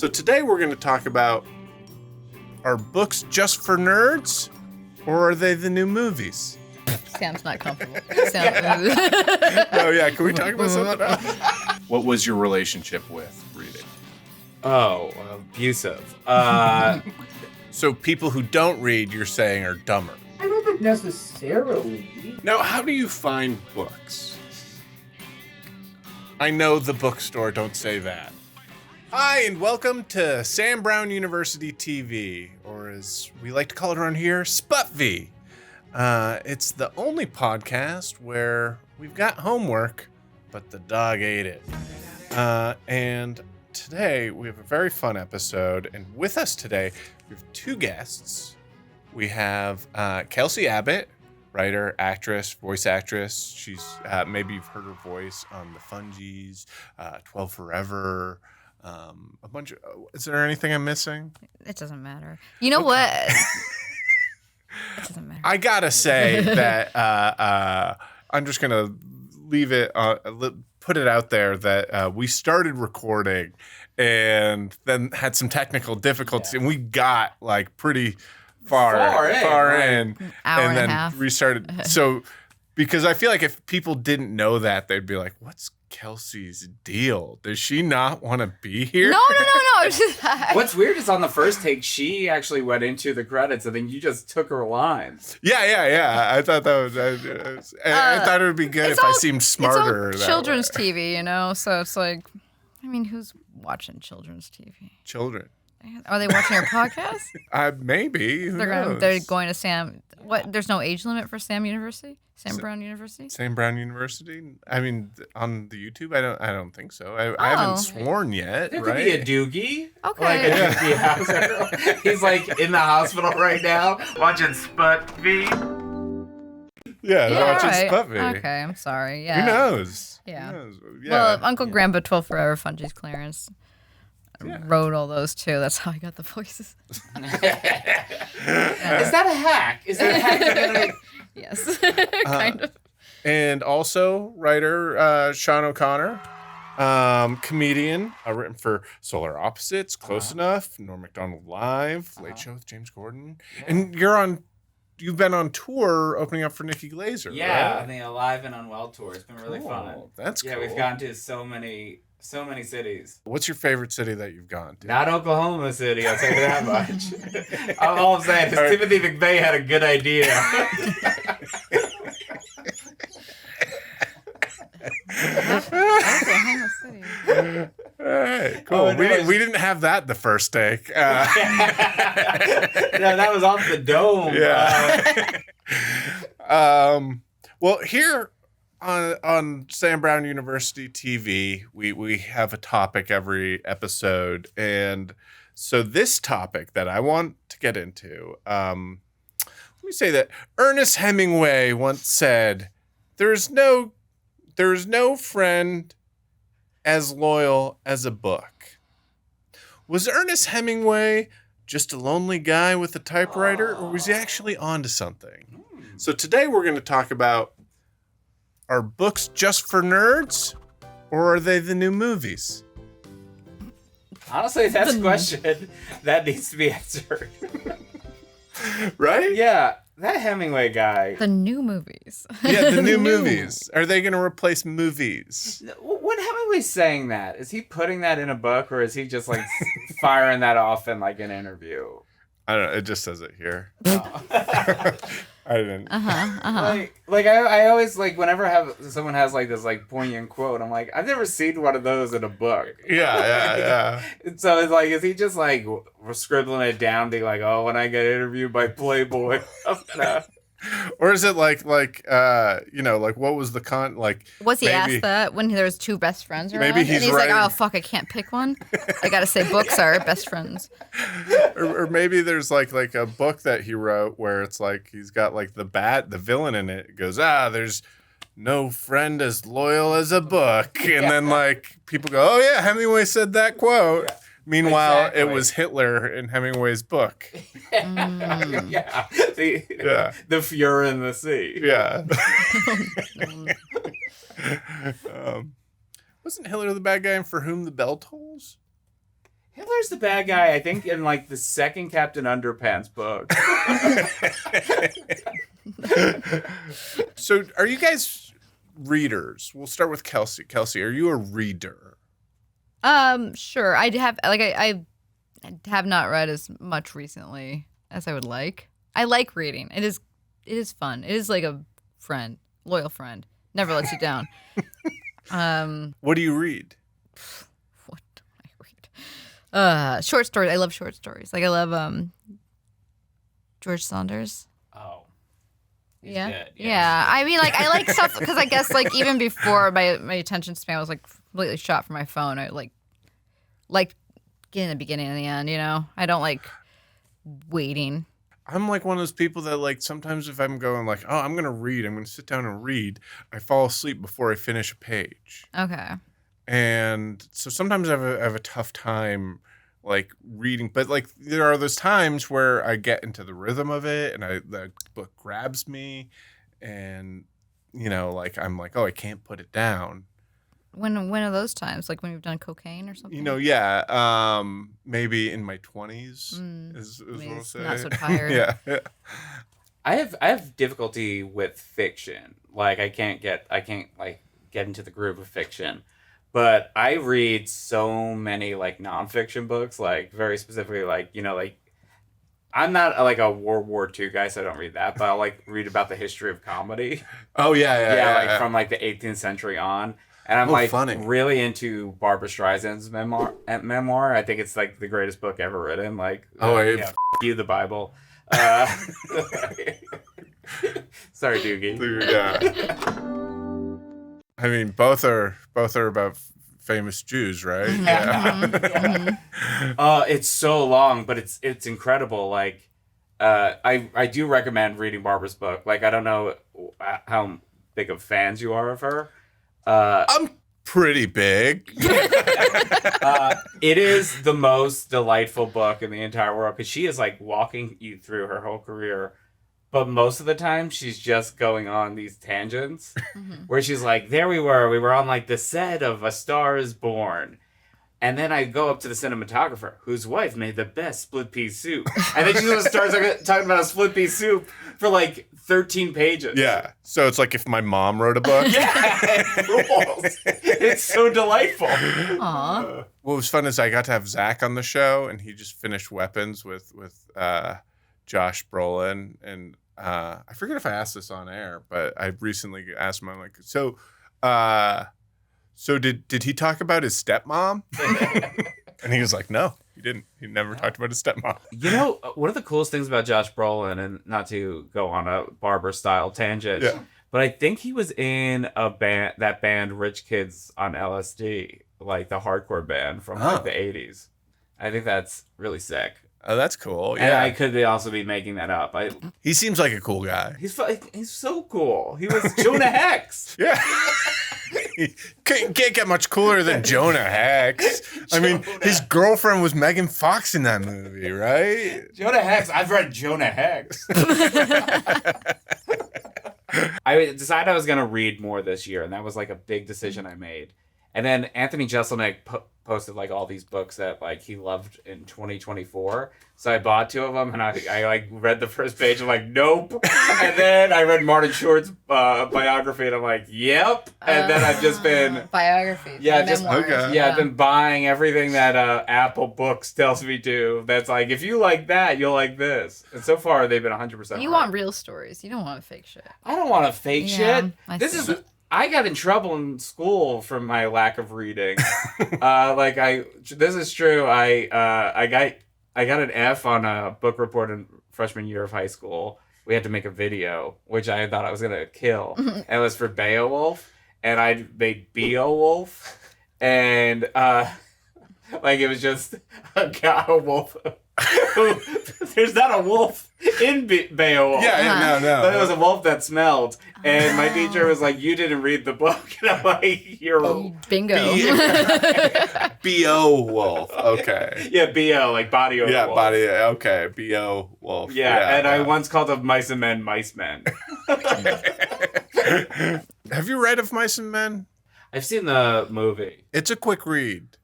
So today we're going to talk about, are books just for nerds, or are they the new movies? Sam's not comfortable. Oh yeah, can we talk about something else? What was your relationship with reading? Oh, abusive. So people who don't read, you're saying, are dumber. I don't think necessarily. Now, how do you find books? I know the bookstore, don't say that. Hi, and welcome to Sam Brown University TV, or as we like to call it around here, SBUTV. It's the only podcast where we've got homework, but the dog ate it. And today we have a very fun episode, and with us today, we have two guests. We have Kelsy Abbott, writer, actress, voice actress. She's maybe you've heard her voice on The Fungies, 12 Forever, a bunch of. Is there anything I'm missing? It doesn't matter. You know what? It doesn't matter. I gotta say that I'm just gonna leave it, put it out there that we started recording and then had some technical difficulties, and we got like pretty far in, Hour and then a half. restarted. So, because I feel like if people didn't know that, they'd be like, "What's Kelsey's deal? Does she not want to be here?" No. What's weird is on the first take, she actually went into the credits, and then you just took her lines. Yeah. I thought that was. I thought it would be good if I seemed smarter. It's all children's TV, you know. So it's like, I mean, who's watching children's TV? Children. Are they watching our podcast? Maybe. Who knows? They're going to Sam. What? There's no age limit for Sam University? Sam Brown University? Sam Brown University? I mean, on the YouTube, I don't think so. I haven't sworn yet. There right? could be a doogie. Okay. Like a doogie house. He's like in the hospital right now watching SBUTV. Yeah, watching right. SBUTV. Okay, I'm sorry. Yeah. Who knows? Yeah. Who knows? Well, Uncle Grandpa 12 Forever, Fungies Clarence. Wrote all those too. That's how I got the voices. Is that a hack? Is that a hack? Yes, kind of. And also writer Sean O'Connor, comedian, written for Solar Opposites, Close Enough, Norm Macdonald Live, Late Show with James Corden, and you've been on tour opening up for Nikki Glaser. Yeah, right? on the Alive and Unwell tour. It's been really Cool. fun. That's cool. Yeah, we've gone to so many cities. What's your favorite city that you've gone to? Not Oklahoma City, I'll tell you that much. All I'm saying is Timothy McVeigh had a good idea. Oklahoma City. All right, cool. Oh, no, we didn't have that the first take. No, that was off the dome. Yeah. Well, here on Sam Brown University TV, we have a topic every episode, and so this topic that I want to get into, let me say that Ernest Hemingway once said, "There's no friend as loyal as a book." Was Ernest Hemingway just a lonely guy with a typewriter, or was he actually onto something? So today we're going to talk about, are books just for nerds, or are they the new movies? Honestly, that's a question that needs to be answered. Right? Yeah, that Hemingway guy. The new movies. Yeah, the new movies. Are they going to replace movies? When Hemingway's saying that, is he putting that in a book, or is he just like firing that off in like an interview? I don't know. It just says it here. Oh. I didn't. Like I always like whenever someone has like this like poignant quote, I'm like, I've never seen one of those in a book. Yeah. So it's like, is he just like scribbling it down, being like, oh, when I get interviewed by Playboy, Or is it like what was the like? Was he maybe, asked that when there was two best friends around? Maybe he's and he's writing, like, oh, fuck, I can't pick one. I gotta say books are best friends. Or maybe there's like a book that he wrote where it's like he's got like the villain in it. It goes, there's no friend as loyal as a book. And then like people go, oh yeah, Hemingway said that quote. Yeah. Meanwhile, It was Hitler in Hemingway's book. Yeah. The Fuhrer in the Sea. Yeah. Wasn't Hitler the bad guy in For Whom the Bell Tolls? Hitler's the bad guy, I think, in like the second Captain Underpants book. So, are you guys readers? We'll start with Kelsy. Kelsy, are you a reader? Sure. I have not read as much recently as I would like. I like reading. It is fun. It is like a friend, loyal friend. Never lets you down. What do you read? What do I read? Short stories. I love short stories. Like I love George Saunders. Oh. He's Yeah. good. Yeah. I mean, like I like stuff because I guess like even before my attention span was like completely shot from my phone. I like getting the beginning and the end. You know, I don't like waiting. I'm like one of those people that like sometimes if I'm going like, oh, I'm gonna read, I'm gonna sit down and read, I fall asleep before I finish a page. Okay. And so sometimes I have a tough time like reading, but like there are those times where I get into the rhythm of it and the book grabs me and you know, like I'm like, oh, I can't put it down. When are those times? Like when you've done cocaine or something? You know, yeah. Maybe in my 20s is what I'll say. Not so tired. Yeah. I have difficulty with fiction. Like I can't like get into the groove of fiction. But I read so many like nonfiction books, like very specifically like, you know, like I'm not like a World War II guy, so I don't read that, but I'll like read about the history of comedy. Oh yeah. From like the 18th century on. And I'm funny. really into Barbra Streisand's memoir. I think it's like the greatest book ever written. Like, you, the Bible. Sorry, Doogie. Yeah. I mean, both are about famous Jews, right? Yeah. It's so long, but it's incredible. Like, I do recommend reading Barbara's book. Like, I don't know how big of fans you are of her. I'm pretty big. It is the most delightful book in the entire world because she is like walking you through her whole career, but most of the time she's just going on these tangents where she's like, there we were on like the set of A Star Is Born. And then I go up to the cinematographer, whose wife made the best split pea soup. And then she just starts talking about a split pea soup for like 13 pages. Yeah. So it's like if my mom wrote a book. Yeah, it rules. It's so delightful. Aw. What was fun is I got to have Zach on the show, and he just finished Weapons with Josh Brolin. And I forget if I asked this on air, but I recently asked him, I'm like, So did he talk about his stepmom? And he was like, no, he didn't. He never talked about his stepmom. You know, one of the coolest things about Josh Brolin, and not to go on a Barbra style tangent, but I think he was in that band Rich Kids on LSD, like the hardcore band from like the 80s. I think that's really sick. Oh, that's cool. Yeah. And I could also be making that up. He seems like a cool guy. He's so cool. He was Jonah Hex. Yeah. Can't get much cooler than Jonah Hex. I mean, his girlfriend was Megan Fox in that movie, right? Jonah Hex. I've read Jonah Hex. I decided I was going to read more this year, and that was like a big decision I made. And then Anthony Jeselnik posted like all these books that like he loved in 2024. So I bought 2 of them, and I like read the first page. I'm like, nope. And then I read Martin Short's biography, and I'm like, yep. And then I've just been biographies. Yeah, memoirs. Okay. I've been buying everything that Apple Books tells me to. That's like, if you like that, you'll like this. And so far, they've been 100%. You want real stories. You don't want fake shit. I don't want to fake shit. I I got in trouble in school for my lack of reading. This is true. I got an F on a book report in freshman year of high school. We had to make a video, which I thought I was gonna kill. And it was for Beowulf, and I made Beowulf, and it was just a wolf. There's not a wolf in Beowulf. Yeah, no. But it was a wolf that smelled. And my teacher was like, you didn't read the book. And I'm like, you're... Bingo. B.O. Wolf. Okay. Yeah, B.O., like body of yeah, wolf. body. Okay, B.O. Wolf. Yeah, and I once called up Mice and Men Mice Men. Have you read of Mice and Men? I've seen the movie. It's a quick read.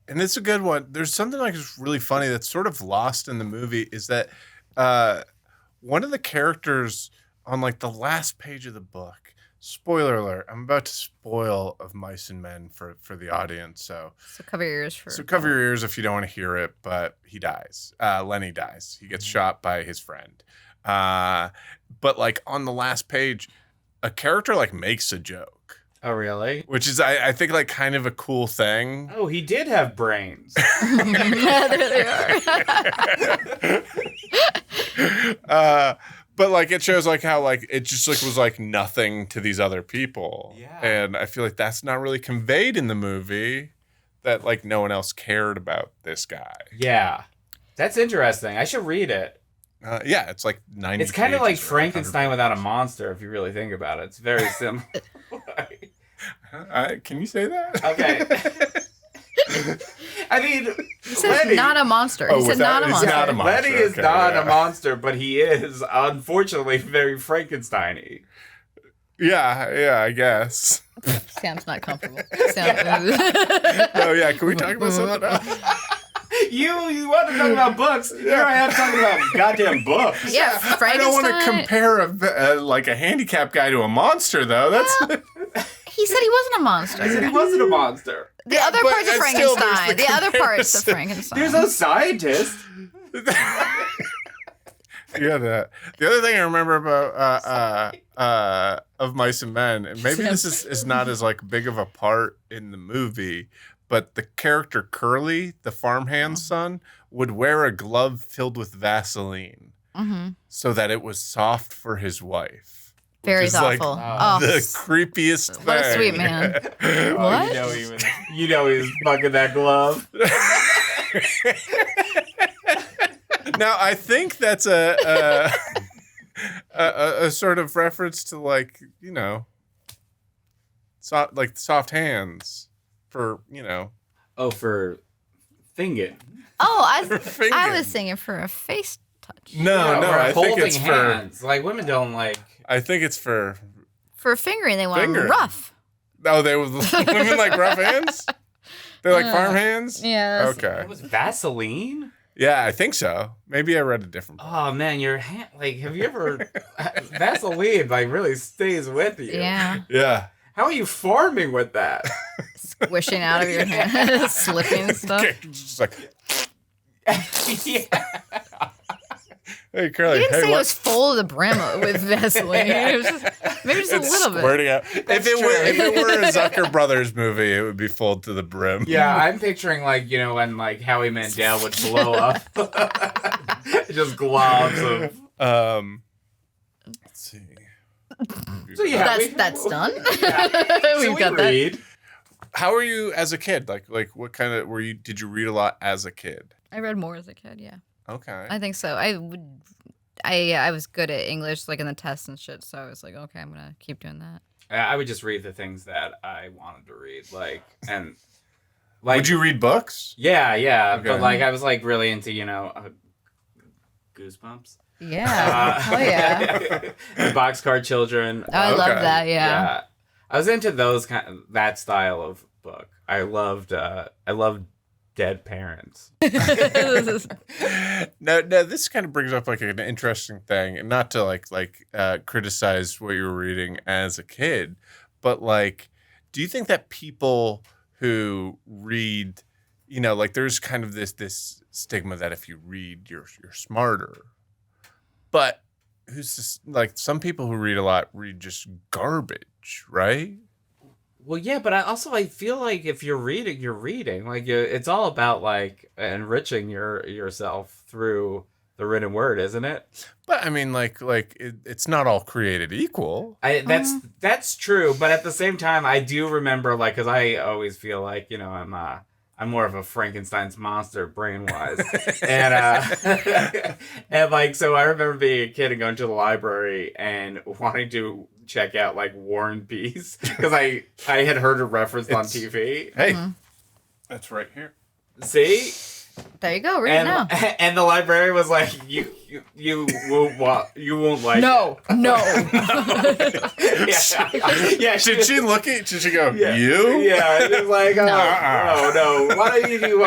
and it's a good one. There's something like it's really funny that's sort of lost in the movie is that one of the characters on like the last page of the book. Spoiler alert! I'm about to spoil Of Mice and Men for the audience, so cover your ears for. So cover your ears if you don't want to hear it. But he dies. Lenny dies. He gets shot by his friend. But like on the last page, a character like makes a joke. Oh, really? Which is, I think, like kind of a cool thing. Oh, he did have brains. Yeah, there they are. But like it shows like how like it just like was like nothing to these other people. Yeah. And I feel like that's not really conveyed in the movie, that like no one else cared about this guy. Yeah. That's interesting. I should read it. Yeah, it's like 90 It's kind of like pages or Frankenstein 100 without a pages. monster, if you really think about it. It's very similar. Can you say that? Okay. I mean, He says not a monster. He said not a he's monster. not a monster. Lenny is Okay, not yeah. a monster, but he is, unfortunately, very Frankenstein-y. Yeah, I guess. Sam's not comfortable. Sam, Oh yeah, can we talk about something else? You want to talk about books? Here I am talking about goddamn books. yeah, I don't want to Frankenstein. compare like a handicapped guy to a monster, though. That's He said he wasn't a monster. I said he wasn't a monster. The other but parts of it still makes Frankenstein. the The other parts of comparison. Frankenstein. There's a scientist. yeah. The other thing I remember about Of Mice and Men, and maybe this is not as like big of a part in the movie, but the character Curly, the farmhand's son, would wear a glove filled with Vaseline so that it was soft for his wife. Very which is, like, thoughtful. The creepiest thing. What a sweet man. What? You know he was fucking that glove. Now, I think that's a sort of reference to like, you know, soft hands for, you know. Oh, for finging. Oh, I fingering. was thinking for a face touch. No, or I think it's hands. Like women don't like. I think it's for. For fingering, they want Fingering. rough. Oh, they women like rough hands. They like farm hands. Yeah. Okay. It was Vaseline. Yeah, I think so. Maybe I read a different book. Oh man, your hand. Like, have you ever Vaseline? Like, really stays with you. Yeah. Yeah. How are you farming with that? Squishing out of your hand, slipping and stuff. Okay, just like, Yeah. hey, Curly. He didn't hey, say what? it was full to the brim with Vaseline. It was just, maybe just a It's little bit. squirting out. If it were a Zucker Brothers movie, it would be full to the brim. Yeah, I'm picturing like, you know, when like Howie Mandel would blow up. Just globs of. Let's see. So yeah, That's done. So We've we got that. read. How were you as a kid? Like what kind of were you? Did you read a lot as a kid? I read more as a kid. Yeah, Okay. I think so. I was good at English, like in the tests and shit. So I was like, okay, I'm gonna keep doing that. I would just read the things that I wanted to read, like and like. Would you read books? Yeah, Okay. but like I was like really into, you know, Goosebumps. Yeah. Oh yeah. The Boxcar Children. I love Okay. that. Yeah. I was into those that style of book. I loved Dead Parents. No, this kind of brings up like an interesting thing, and not to like criticize what you were reading as a kid, but like, do you think that people who read, you know, like there's kind of this stigma that if you read, you're smarter, but who's just, like some people who read a lot read just garbage, right? Well, yeah, but I feel like if you're reading, you're reading. Like it's all about like enriching yourself through the written word, isn't it? But I mean, it's not all created equal. That's true, but at the same time, I do remember like because I always feel like, you know, I'm more of a Frankenstein's monster brain wise, and and like so I remember being a kid and going to the library and wanting to check out like War and Peace because I had heard it rereferenced on TV. Hey, that's right here. See. There you go. Read it now. And the librarian was like, "You won't like No. it." Yeah. Did she look at? Did she go? Yeah. You? Yeah. It's like, oh no. Why don't you do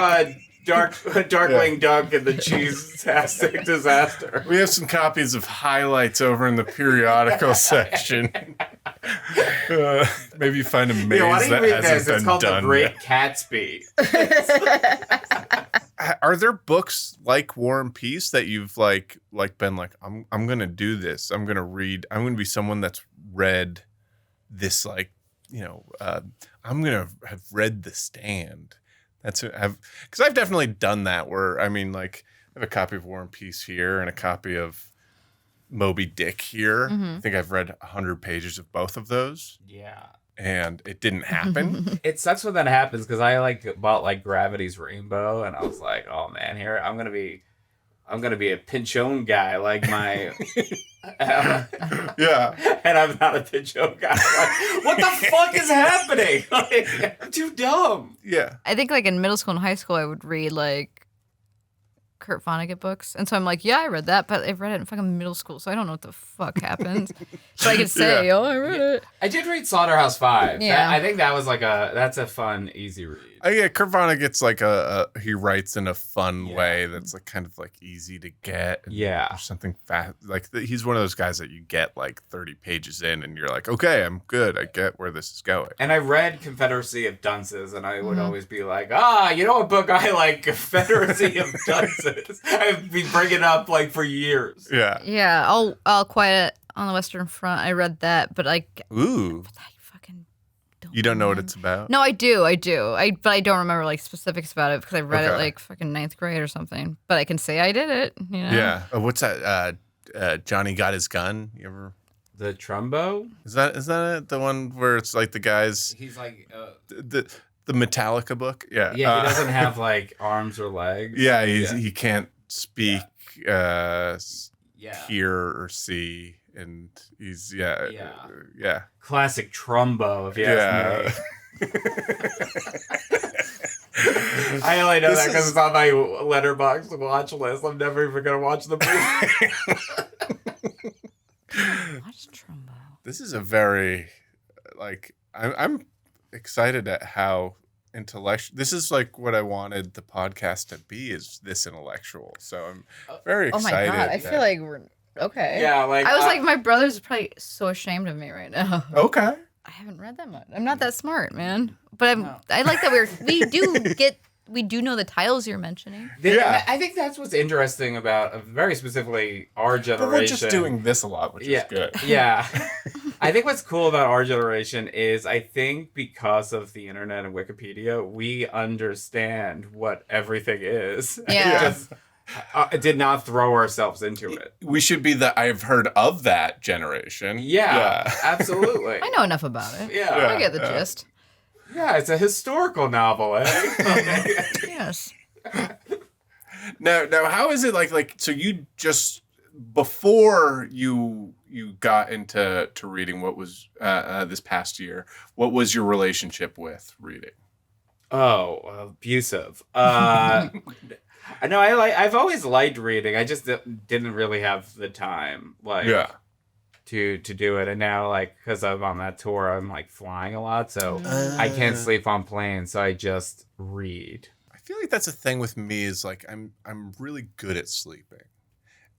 Darkwing Duck and the Cheese-tastic Disaster? We have some copies of highlights over in the periodical section. Maybe you find a maze Why don't you that read hasn't this? It's been called done The Great yet. Gatsby. Are there books like War and Peace that you've like been like, I'm gonna do this. I'm gonna read. I'm gonna be someone that's read this, like, I'm gonna have read The Stand. Because I've definitely done that. Where I have a copy of War and Peace here and a copy of Moby Dick here. Mm-hmm. I think I've read 100 pages of both of those. Yeah. And it didn't happen. It sucks when that happens because I bought Gravity's Rainbow and I was like, oh man, here I'm gonna be a Pinchon guy like my Yeah. and I'm not a Pinchon guy. Like, what the fuck is happening? I'm too dumb. Yeah. I think in middle school and high school I would read Kurt Vonnegut books. And so I'm like, yeah, I read that, but I read it in fucking middle school, so I don't know what the fuck happened. So I could say, Yeah. oh, I read it. I did read Slaughterhouse-Five. Yeah. I think that was that's a fun, easy read. Kurt Vonnegut's he writes in a fun Yeah. way that's kind of easy to get. And Yeah. there's something fast. He's one of those guys that you get 30 pages in and you're like, okay, I'm good. I get where this is going. And I read Confederacy of Dunces, and I would always be like, you know what book I like? Confederacy of Dunces. I've been bringing it up for years. Yeah. Yeah, All Quiet on the Western Front. I read that, but I Ooh. fucking don't. You don't know what remember. it's about? No, I do. But I don't remember specifics about it because I read Okay. it fucking ninth grade or something. But I can say I did it. Yeah. What's that? Johnny Got His Gun. You ever? The Trumbo? Is that it? The one where it's the guys, He's the Metallica book? Yeah. he doesn't have arms or legs. Yeah, he can't speak, Yeah. hear or see, and he's yeah. Classic Trumbo, if you ask me. I only know that because it's on my Letterboxd watch list. I'm never even gonna watch the movie. Watch Trumbo. This is a very I'm excited at how intellectual. This is what I wanted the podcast to be, is this intellectual. So I'm very Oh my excited. god, I feel like we're okay. Yeah, I was my brother's probably so ashamed of me right now. Okay. I haven't read that much. I'm not that smart, man. But I like that we do know the titles you're mentioning. Yeah. I think that's what's interesting about very specifically our generation. But we're just doing this a lot, which is good. Yeah. I think what's cool about our generation is I think because of the internet and Wikipedia, we understand what everything is. Yeah. Just did not throw ourselves into it. We should be the I've heard of that generation. Yeah. Absolutely. I know enough about it. Yeah. I get the gist. Yeah, it's a historical novel, eh? Yes. Now, how is it so you just before you got into reading, what was this past year, what was your relationship with reading? Oh, abusive. I know I've always liked reading. I just didn't really have the time to do it. And now because I'm on that tour, I'm flying a lot, so I can't sleep on planes, so I just read. I feel like that's a thing with me is I'm really good at sleeping.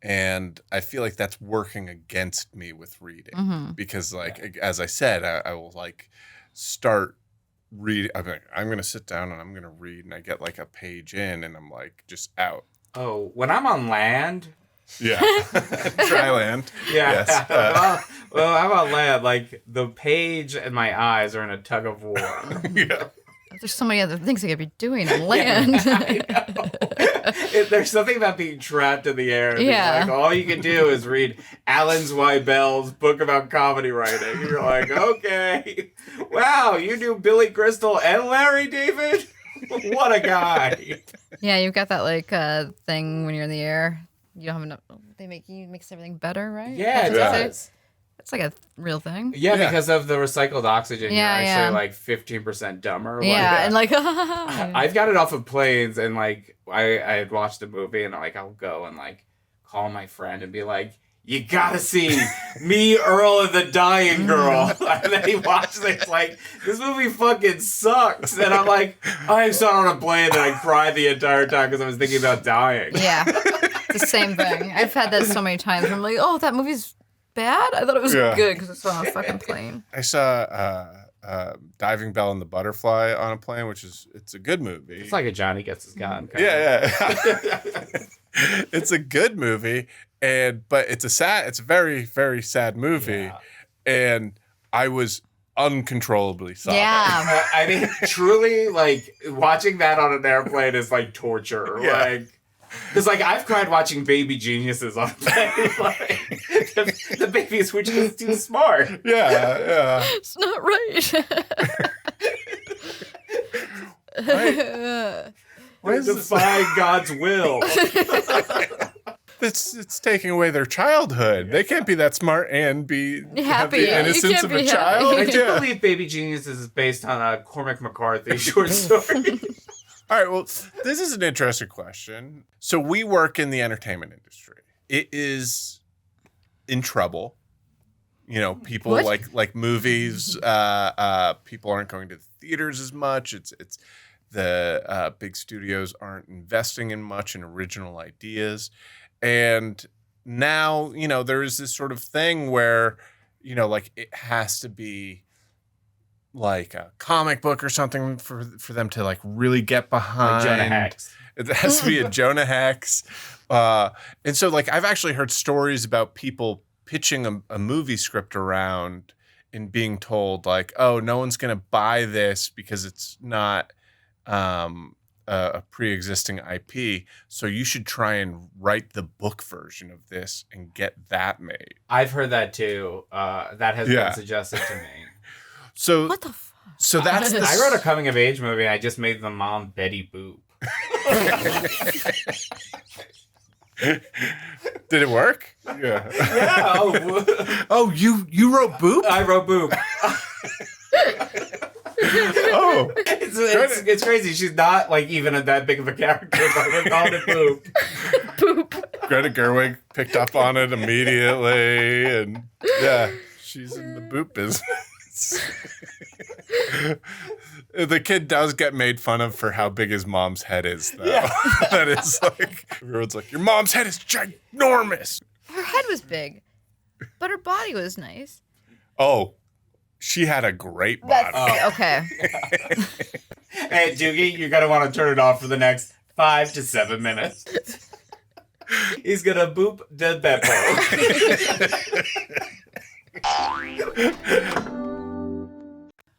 And I feel like that's working against me with reading because as I said, I will start reading. I'm going to sit down and I'm going to read, and I get a page in and I'm just out. Oh, when I'm on land. Yeah. Dry land. Yeah. Yes. Well, I'm on land. The page and my eyes are in a tug of war. Yeah. There's so many other things I could be doing on land. I know. There's something about being trapped in the air. Yeah. All you can do is read Alan Zweibel's book about comedy writing. You're like, okay. Wow, you do Billy Crystal and Larry David? What a guy. Yeah, you've got that thing when you're in the air. You don't have enough. Makes everything better, right? Yeah, it That's what they does. say. It's a real thing. Yeah, Yeah. because of the recycled oxygen, Yeah, you're actually 15% dumber. Yeah, and I've got it off of planes, and I had watched a movie, and I'll go and call my friend and be like, you gotta see Me, Earl, and the Dying Girl. And then he watches it, it's like, this movie fucking sucks. And I'm like, I saw it on a plane and I cried the entire time because I was thinking about dying. Yeah, it's the same thing. I've had that so many times where I'm like, oh, that movie's bad? I thought it was good because I saw it on a fucking plane. I saw Diving Bell and the Butterfly on a plane, it's a good movie. It's like a Johnny Gets His Gun. Yeah. It's a good movie, but it's a very, very sad movie, and I was uncontrollably sobbing. Yeah. I mean, truly, like, watching that on an airplane is like torture. Yeah. Like, because, like, I've cried watching Baby Geniuses on a plane. Like, the babies were just too smart. Yeah. It's not right. We're defying God's will. It's taking away their childhood. They can't be that smart and have Happy. the innocence of a happy. child. I do believe Baby Geniuses is based on a Cormac McCarthy short story. All right, well, this is an interesting question. So we work in the entertainment industry. It is in trouble. You know, people like movies. People aren't going to the theaters as much. It's the big studios aren't investing in much in original ideas. And now, you know, there is this sort of thing where, you know, like it has to be like a comic book or something for them to like really get behind. Like Jonah Hex. It has to be a Jonah Hex. And so like I've actually heard stories about people pitching a movie script around and being told like, oh, no one's going to buy this because it's not a pre-existing IP. So you should try and write the book version of this and get that made. I've heard that too. That has been suggested to me. So What the fuck? So that's I wrote a coming of age movie. And I just made the mom Betty Boop. Did it work? Yeah. Yeah. Oh, you wrote Boop? I wrote Boop. Oh, it's crazy. She's not like even that big of a character, but we're calling it Boop. Poop. Greta Gerwig picked up on it immediately, and yeah, she's in the Boop business. The kid does get made fun of for how big his mom's head is, though. Yeah. That is like, everyone's like, your mom's head is ginormous. Her head was big, but her body was nice. Oh, she had a great body. Okay. Hey, Doogie, you're going to want to turn it off for the next 5 to 7 minutes. He's going to boop the Beppo.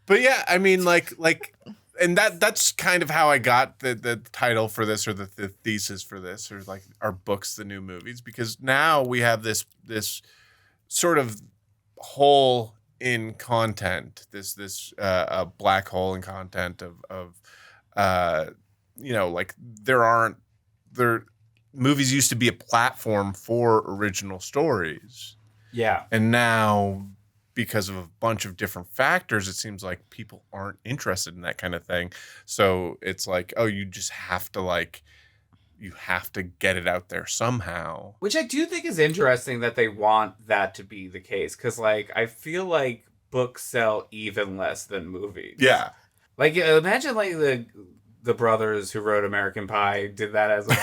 But yeah, I mean, like, and that's kind of how I got the title for this, or the thesis for this, or like our books, the new movies, because now we have this sort of hole in content, this black hole in content of you know, like movies used to be a platform for original stories. Yeah. And now, because of a bunch of different factors, it seems like people aren't interested in that kind of thing. So it's like, oh, you just have to you have to get it out there somehow. Which I do think is interesting that they want that to be the case. Because, like, I feel like books sell even less than movies. Yeah. Like, imagine, like, the brothers who wrote American Pie did that as a book.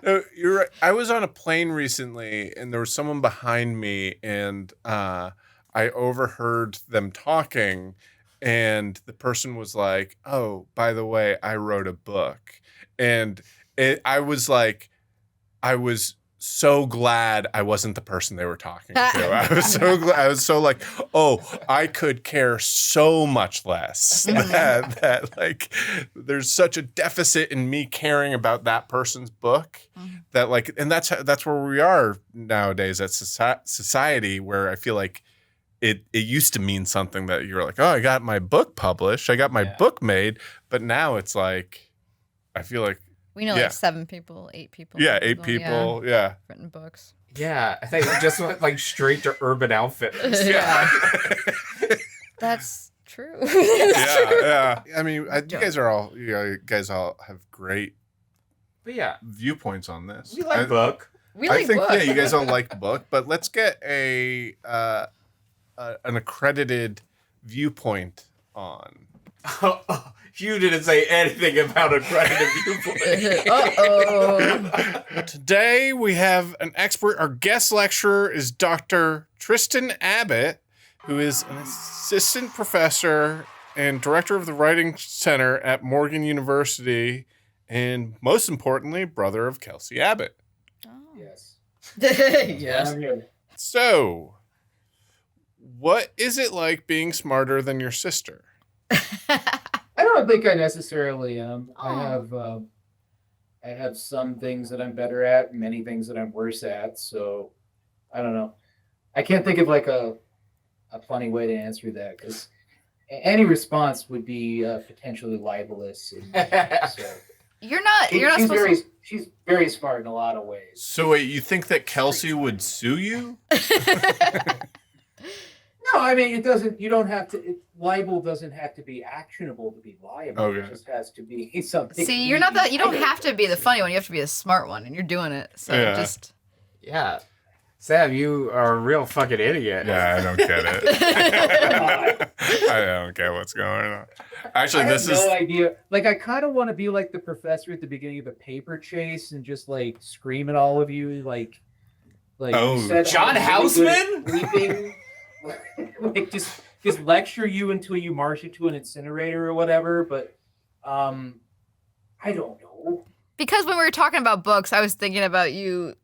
No, you're right. I was on a plane recently, and there was someone behind me, and I overheard them talking, and the person was like, "Oh, by the way, I wrote a book," and I was so glad I wasn't the person they were talking to. I was so glad. I was so like, oh, I could care so much less that like there's such a deficit in me caring about that person's book that like, and that's where we are nowadays at society, where I feel like it used to mean something that you're like, oh, I got my book published, I got my book made, but now it's like, I feel like, we know like 7 people, 8 people. Yeah, 8 people. Yeah. Written books. Yeah, I think just went like straight to Urban Outfitters. Yeah. That's true. Yeah. I mean, you guys all have great But yeah, viewpoints on this. we like book. We like I think books. you guys don't like book, but let's get an accredited viewpoint on. You didn't say anything about accredited viewpoint. Uh-oh. Today we have an expert. Our guest lecturer is Dr. Tristan Abbott, who is an assistant professor and director of the Writing Center at Morgan University, and most importantly, brother of Kelsy Abbott. Yes. Yes. I'm here. So, what is it like being smarter than your sister? I don't think I necessarily am. Aw. I have some things that I'm better at, many things that I'm worse at. So I don't know. I can't think of like a funny way to answer that because any response would be potentially libelous. So You're not she's supposed she's very smart in a lot of ways. So, wait, you think that Kelsey would sue you? to. No, I mean, you don't have to, libel doesn't have to be actionable to be liable. Okay. It just has to be something. See, you're not you don't have to be the funny one. You have to be the smart one, and you're doing it. So Yeah. just. Yeah. Sam, you are a real fucking idiot. Yeah, I don't get it. I don't get what's going on. Actually, I this have is no idea. Like, I kind of want to be like the professor at the beginning of the paper chase and just like scream at all of you, like Oh. you said, John I'm really good at Houseman? sleeping. Like just lecture you until you march into an incinerator or whatever. But I don't know. Because when we were talking about books, I was thinking about you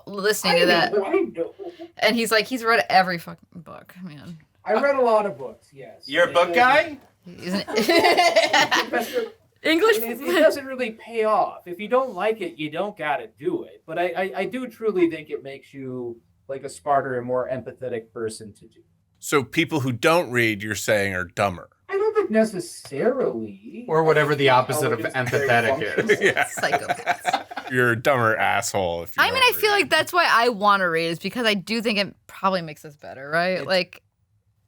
listening to that. I know. And he's read every fucking book, man. I read a lot of books. Yes. You're a book guy? Isn't Professor, English? it doesn't really pay off. If you don't like it, you don't gotta do it. But I do truly think it makes you like a smarter and more empathetic person to do. so people who don't read, you're saying, are dumber. I don't think necessarily. Or whatever the opposite of Intelligence is very empathetic is. functional. Yeah. Psychopaths. You're a dumber asshole. If you I mean, I feel like that's why I want to read, is because I do think it probably makes us better, right? Like,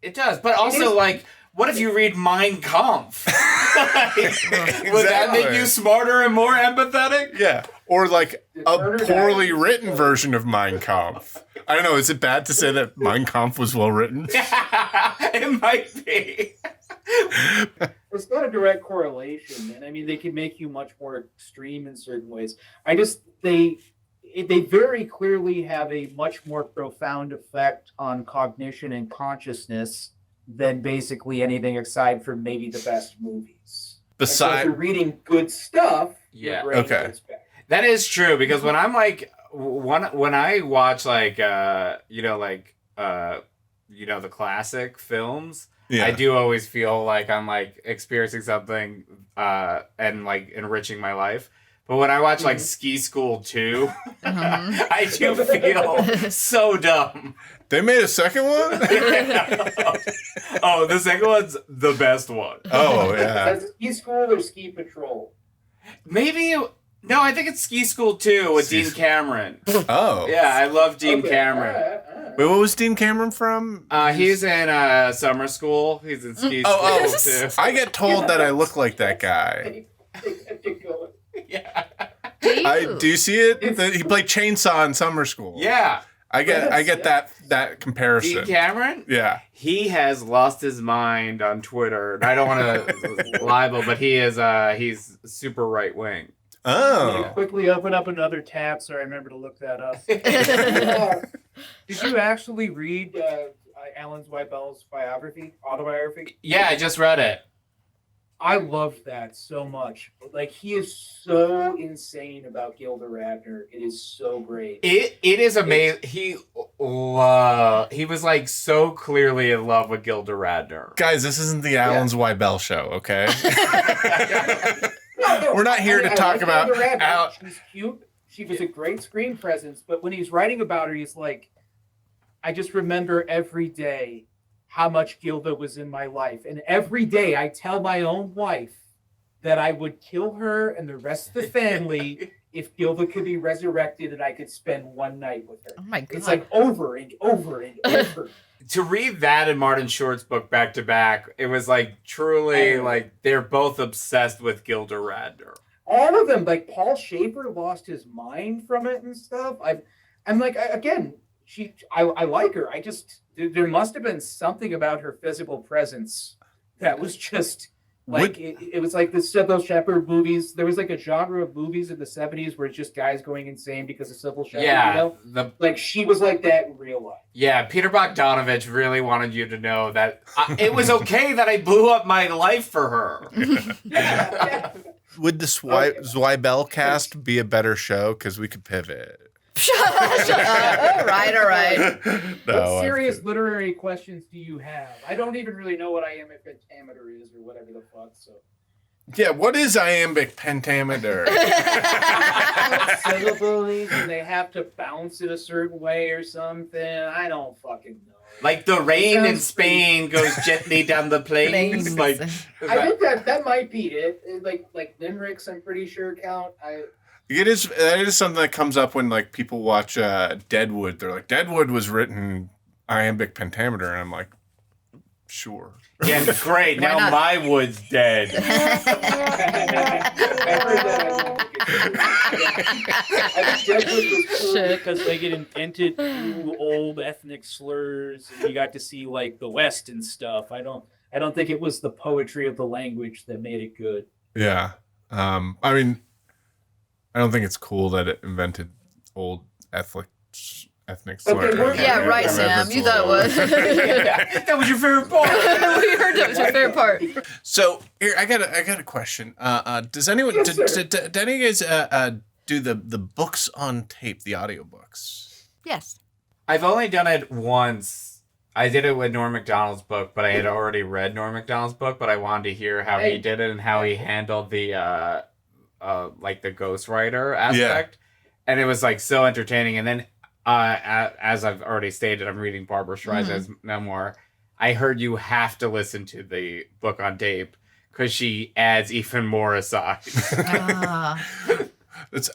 It does, but also, like, what if you read Mein Kampf? Would that make you smarter and more empathetic? Yeah, or like a Murder poorly Diaries. written version of Mein Kampf. I don't know. Is it bad to say that Mein Kampf was well written? It might be. It's not a direct correlation, and I mean they can make you much more extreme in certain ways. They very clearly have a much more profound effect on cognition and consciousness than basically anything aside from maybe the best movies. And so if Beside, you're reading good stuff, your Yeah. brain Okay. gets better. That is true, because when I'm like, when I watch like, the classic films, yeah. I do always feel like I'm like experiencing something and like enriching my life. But when I watch like Ski School 2, I do feel so dumb. They made a second one. Oh, the second one's the best one. Oh yeah. That's Ski School or Ski Patrol? Maybe, no, I think it's Ski School 2 with Ski Dean School. Cameron. Oh. Yeah, I love Dean Okay, Cameron. all right. Wait, what was Dean Cameron from? He's in summer school. He's in Ski School Oh, too. I get told that I look like that guy. They kept it going. Yeah. Do you see it? He played Chainsaw in Summer School. Yeah. I get that comparison. Dean Cameron? Yeah. He has lost his mind on Twitter. And I don't want to libel, but he's super right wing. Oh. Quickly open up another tab so I remember to look that up. Did you actually read Alan Zweibel's autobiography? Yeah, I just read it. I loved that so much. Like, he is so insane about Gilda Radner. It is so great. It is amazing. He was like so clearly in love with Gilda Radner. Guys, this isn't the Alan Zweibel show, okay? No, We're not here to talk like about Gilda Radner. Al- She's cute. She was a great screen presence. But when he's writing about her, he's like, I just remember every day how much Gilda was in my life. And every day I tell my own wife that I would kill her and the rest of the family if Gilda could be resurrected and I could spend one night with her. Oh my god. It's like over and over and over. To read that and Martin Short's book back to back, it was like truly like they're both obsessed with Gilda Radner. All of them, like Paul Schaefer lost his mind from it and stuff. I'm like, again, I like her. I just, there must have been something about her physical presence that was just like, it was like the Sybil Shepherd movies. There was like a genre of movies in the 70s where it's just guys going insane because of Sybil Shepherd. Yeah, you know? Like she was like that in real life. Yeah, Peter Bogdanovich really wanted you to know that it was okay that I blew up my life for her. Yeah. Would the Zweibel cast be a better show? Because we could pivot. Shut up. All right. What serious literary questions do you have? I don't even really know what iambic pentameter is or whatever the fuck. So. Yeah, what is iambic pentameter? Syllables and they have to bounce in a certain way or something. I don't fucking know. Like the rain in Spain goes gently down the plains. Like I think that might be it. Like limericks, I'm pretty sure count. That is something that comes up when like people watch Deadwood. They're like, Deadwood was written iambic pentameter, and I'm like, sure. Yeah, great. Now my wood's dead. Deadwood was cool because they get invented through old ethnic slurs, and you got to see like the West and stuff. I don't think it was the poetry of the language that made it good. Yeah. I mean, I don't think it's cool that it invented old ethnic slurs. Yeah, right, Sam. You thought it was. That was your favorite part. We heard that was your favorite part. So here, I got a question. Does anyone, do any of you guys do the books on tape, the audiobooks? Yes. I've only done it once. I did it with Norm Macdonald's book, but I had already read Norm Macdonald's book, but I wanted to hear how he did it and how he handled the like the ghostwriter aspect. Yeah. And it was like so entertaining. And then as I've already stated, I'm reading Barbra Streisand's memoir. I heard you have to listen to the book on tape because she adds even more aside.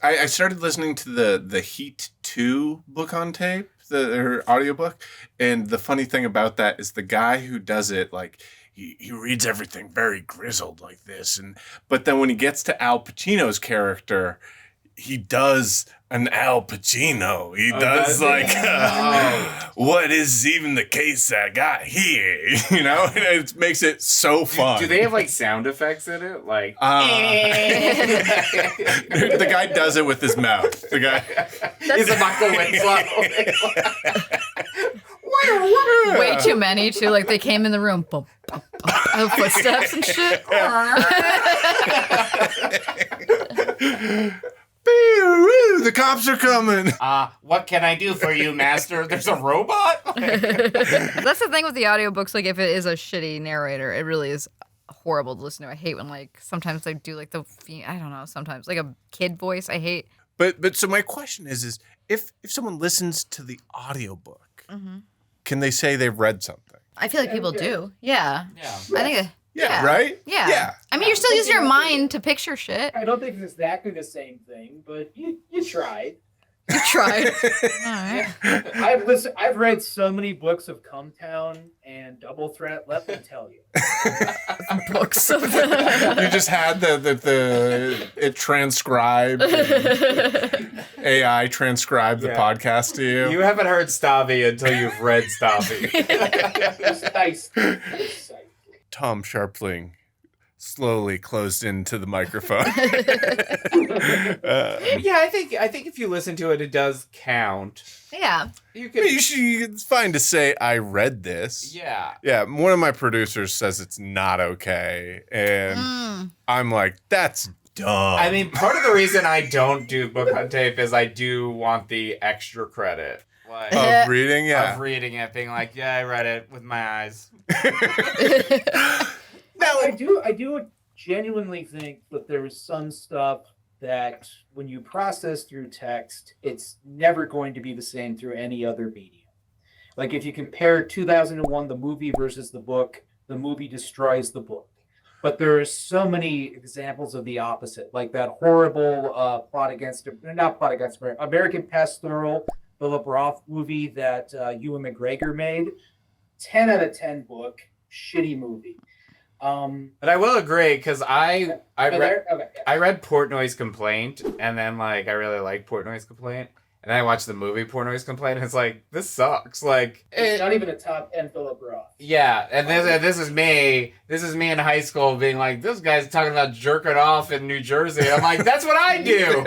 I started listening to the Heat 2 book on tape, her audiobook. And the funny thing about that is the guy who does it, like, he reads everything very grizzled like this. But then when he gets to Al Pacino's character, he does an Al Pacino. He does like, what is even the case I got here? You know, and it makes it so fun. Do they have like sound effects in it? Like, the guy does it with his mouth. The guy, he's a Michael Winslow. Way too many too. Like they came in the room, boom, boom, boom, footsteps and shit. The cops are coming. What can I do for you, master? There's a robot? That's the thing with the audiobooks. Like, if it is a shitty narrator, it really is horrible to listen to. I hate when, like, sometimes they do, like, I don't know, sometimes, like, a kid voice. I hate. But so my question is if someone listens to the audiobook, can they say they've read something? I feel like people do. Yeah. I think Yeah, right? Yeah. I mean, you're still using your mind to picture shit. I don't think it's exactly the same thing, but you tried. You tried. All right. I've read so many books of Cumtown and Double Threat. Let me tell you. Books of You just had it transcribed. AI transcribed the podcast to you. You haven't heard Stavi until you've read Stavi. Tom Sharpling slowly closed into the microphone. Yeah, I think if you listen to it, it does count. Yeah. It's fine to say I read this. Yeah. Yeah. One of my producers says it's not okay, and I'm like, that's dumb. I mean, part of the reason I don't do book on tape is I do want the extra credit. Like, of reading, of reading it, being like, yeah, I read it with my eyes. Now, I do genuinely think that there is some stuff that when you process through text, it's never going to be the same through any other medium. Like if you compare 2001, the movie versus the book, the movie destroys the book. But there are so many examples of the opposite, like that horrible American Pastoral, Philip Roth movie that Ewan McGregor made. 10 out of 10 book, shitty movie. But I will agree because I read Portnoy's Complaint, and then like I really like Portnoy's Complaint, And then I watched the movie Poor Noise Complaint, and it's like, this sucks. Like, It's not even a top 10 Philip Roth. yeah, and this is me. This is me in high school being like, this guy's talking about jerking off in New Jersey. I'm like, that's what I do.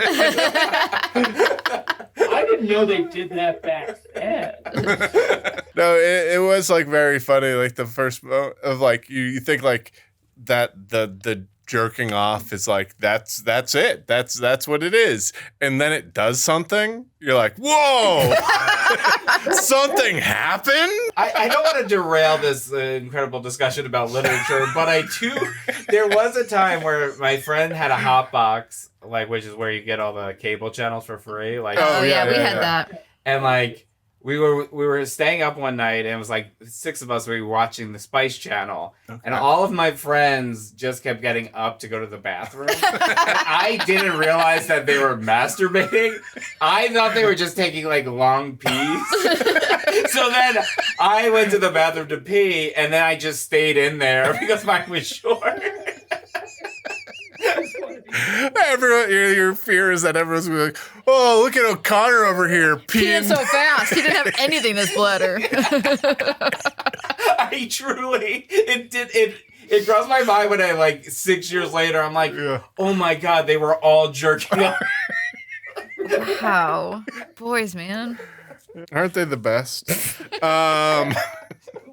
I didn't know they did that back then. No, it was like very funny. Like the first of like you think like that the jerking off is like that's it. That's what it is. And then it does something. You're like, whoa, something happened. I don't want to derail this incredible discussion about literature, but there was a time where my friend had a hot box, like, which is where you get all the cable channels for free. Like, Oh, yeah, we had that. and like we were staying up one night, and it was like 6 of us. We were watching the Spice Channel, and all of my friends just kept getting up to go to the bathroom. And I didn't realize that they were masturbating. I thought they were just taking like long pees. So then I went to the bathroom to pee, and then I just stayed in there because mine was short. Everyone, your fear is that everyone's gonna be like, oh, look at O'Connor over here Peeing peeing. so fast. He didn't have anything this bladder. I truly, it crossed my mind when I, like, 6 years later, I'm like, oh my God, they were all jerking off. Wow. Boys, man. Aren't they the best?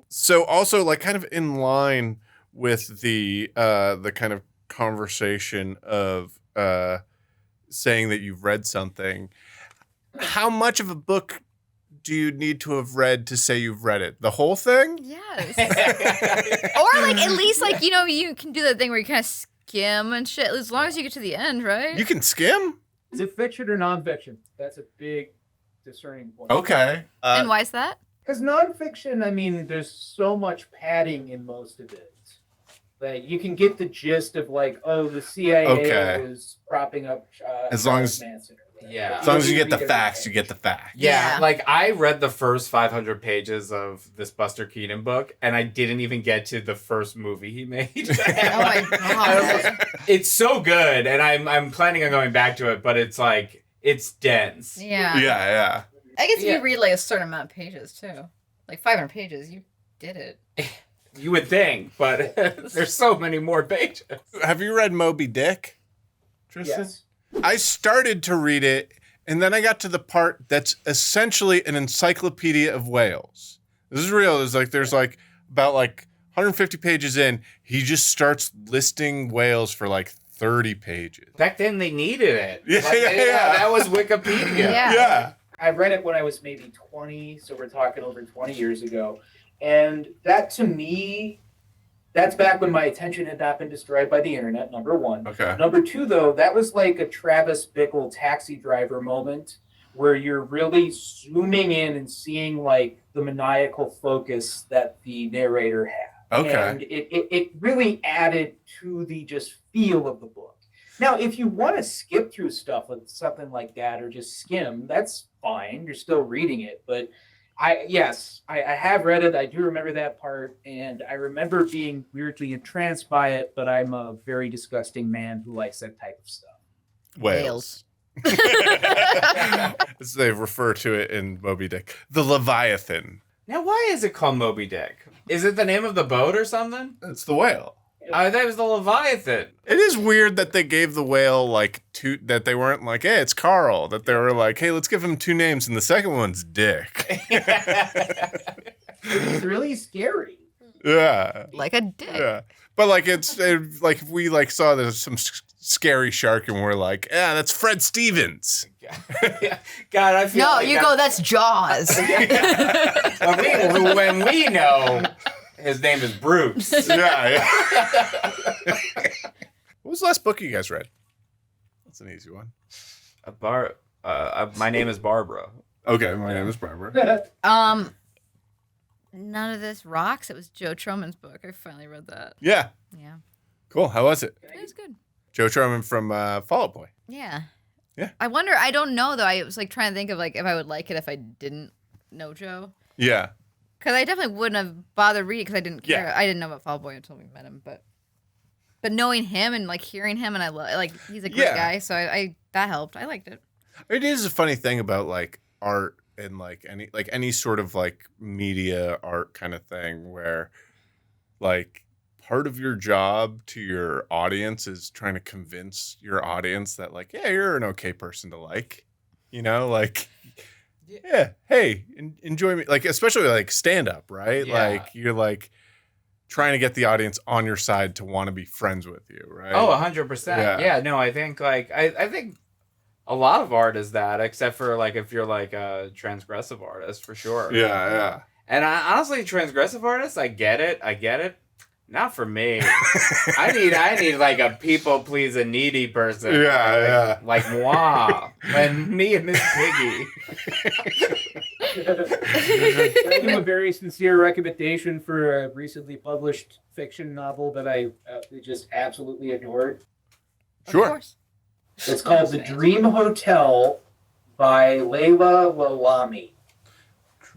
So also like kind of in line with the kind of conversation of saying that you've read something, how much of a book do you need to have read to say you've read it? The whole thing? Yes. Or like at least like, you know, you can do that thing where you kind of skim and shit as long as you get to the end, right? You can skim? Is it fiction or nonfiction? That's a big discerning point. Okay. And why is that? Because nonfiction, I mean, there's so much padding in most of it. Like, you can get the gist of, like, oh, the CIA was propping up As long as- Manson or whatever. Yeah. As long as you get the read facts, everything. you get the facts. Yeah, Yeah. like I read the first 500 pages of this Buster Keaton book, and I didn't even get to the first movie he made. Oh my God. It's so good, and I'm planning on going back to it, but it's like, it's dense. Yeah. Yeah. I guess if Yeah. you read like a certain amount of pages too. Like 500 pages, you did it. You would think, but there's so many more pages. Have you read Moby Dick, Tristan? Yes. I started to read it, and then I got to the part that's essentially an encyclopedia of whales. This is real. There's about 150 pages in. He just starts listing whales for like 30 pages. Back then, they needed it. Yeah, Like, yeah. That was Wikipedia. Yeah. Yeah. I read it when I was maybe 20, so we're talking over 20 years ago. And that, to me, that's back when my attention had not been destroyed by the internet, number one. Okay. Number two, though, that was like a Travis Bickle Taxi Driver moment where you're really zooming in and seeing like the maniacal focus that the narrator had. Okay. And it really added to the just feel of the book. Now, if you want to skip through stuff with something like that or just skim, that's fine. You're still reading it. But I have read it. I do remember that part. And I remember being weirdly entranced by it. But I'm a very disgusting man who likes that type of stuff. Whales. As they refer to it in Moby Dick. The Leviathan. Now, why is it called Moby Dick? Is it the name of the boat or something? It's the whale. I thought it was the Leviathan. It is weird that they gave the whale that they weren't like, hey, it's Carl. That they were like, hey, let's give him 2 names, and the second one's Dick. It's really scary. Yeah. Like a dick. Yeah. But if we saw there's some scary shark and we're like, yeah, that's Fred Stevens. God, I feel No, like you go, that's Jaws. when we know his name is Bruce. Yeah. What was the last book you guys read? That's an easy one. My name is Barbara. Okay, my name is Barbara. None of this rocks. It was Joe Troman's book. I finally read that. Yeah. Yeah. Cool. How was it? It was good. Joe Truman from Fall Out Boy. Yeah. Yeah. I wonder, I don't know though. I was like trying to think of like if I would like it if I didn't know Joe. Yeah. Because I definitely wouldn't have bothered reading because I didn't care. Yeah. I didn't know about Fall Out Boy until we met him, but knowing him and like hearing him and I love like he's a great Yeah. guy, so I that helped. I liked it. It is a funny thing about like art and like any sort of like media art kind of thing where like part of your job to your audience is trying to convince your audience that like, yeah, you're an okay person to like, like, yeah, hey, enjoy me. Like, especially like stand up, right? Yeah. Like you're like trying to get the audience on your side to want to be friends with you, right? Oh, 100%. Yeah, no, I think like, I think a lot of art is that, except for like if you're like a transgressive artist, for sure. Yeah. And honestly, transgressive artists, I get it. Not for me. I need like a people pleasing needy person. Yeah, like moi, and me and Miss Piggy. I do a very sincere recommendation for a recently published fiction novel that I just absolutely adored. Sure. Of course. It's called The Dream Hotel by Layla Lalami.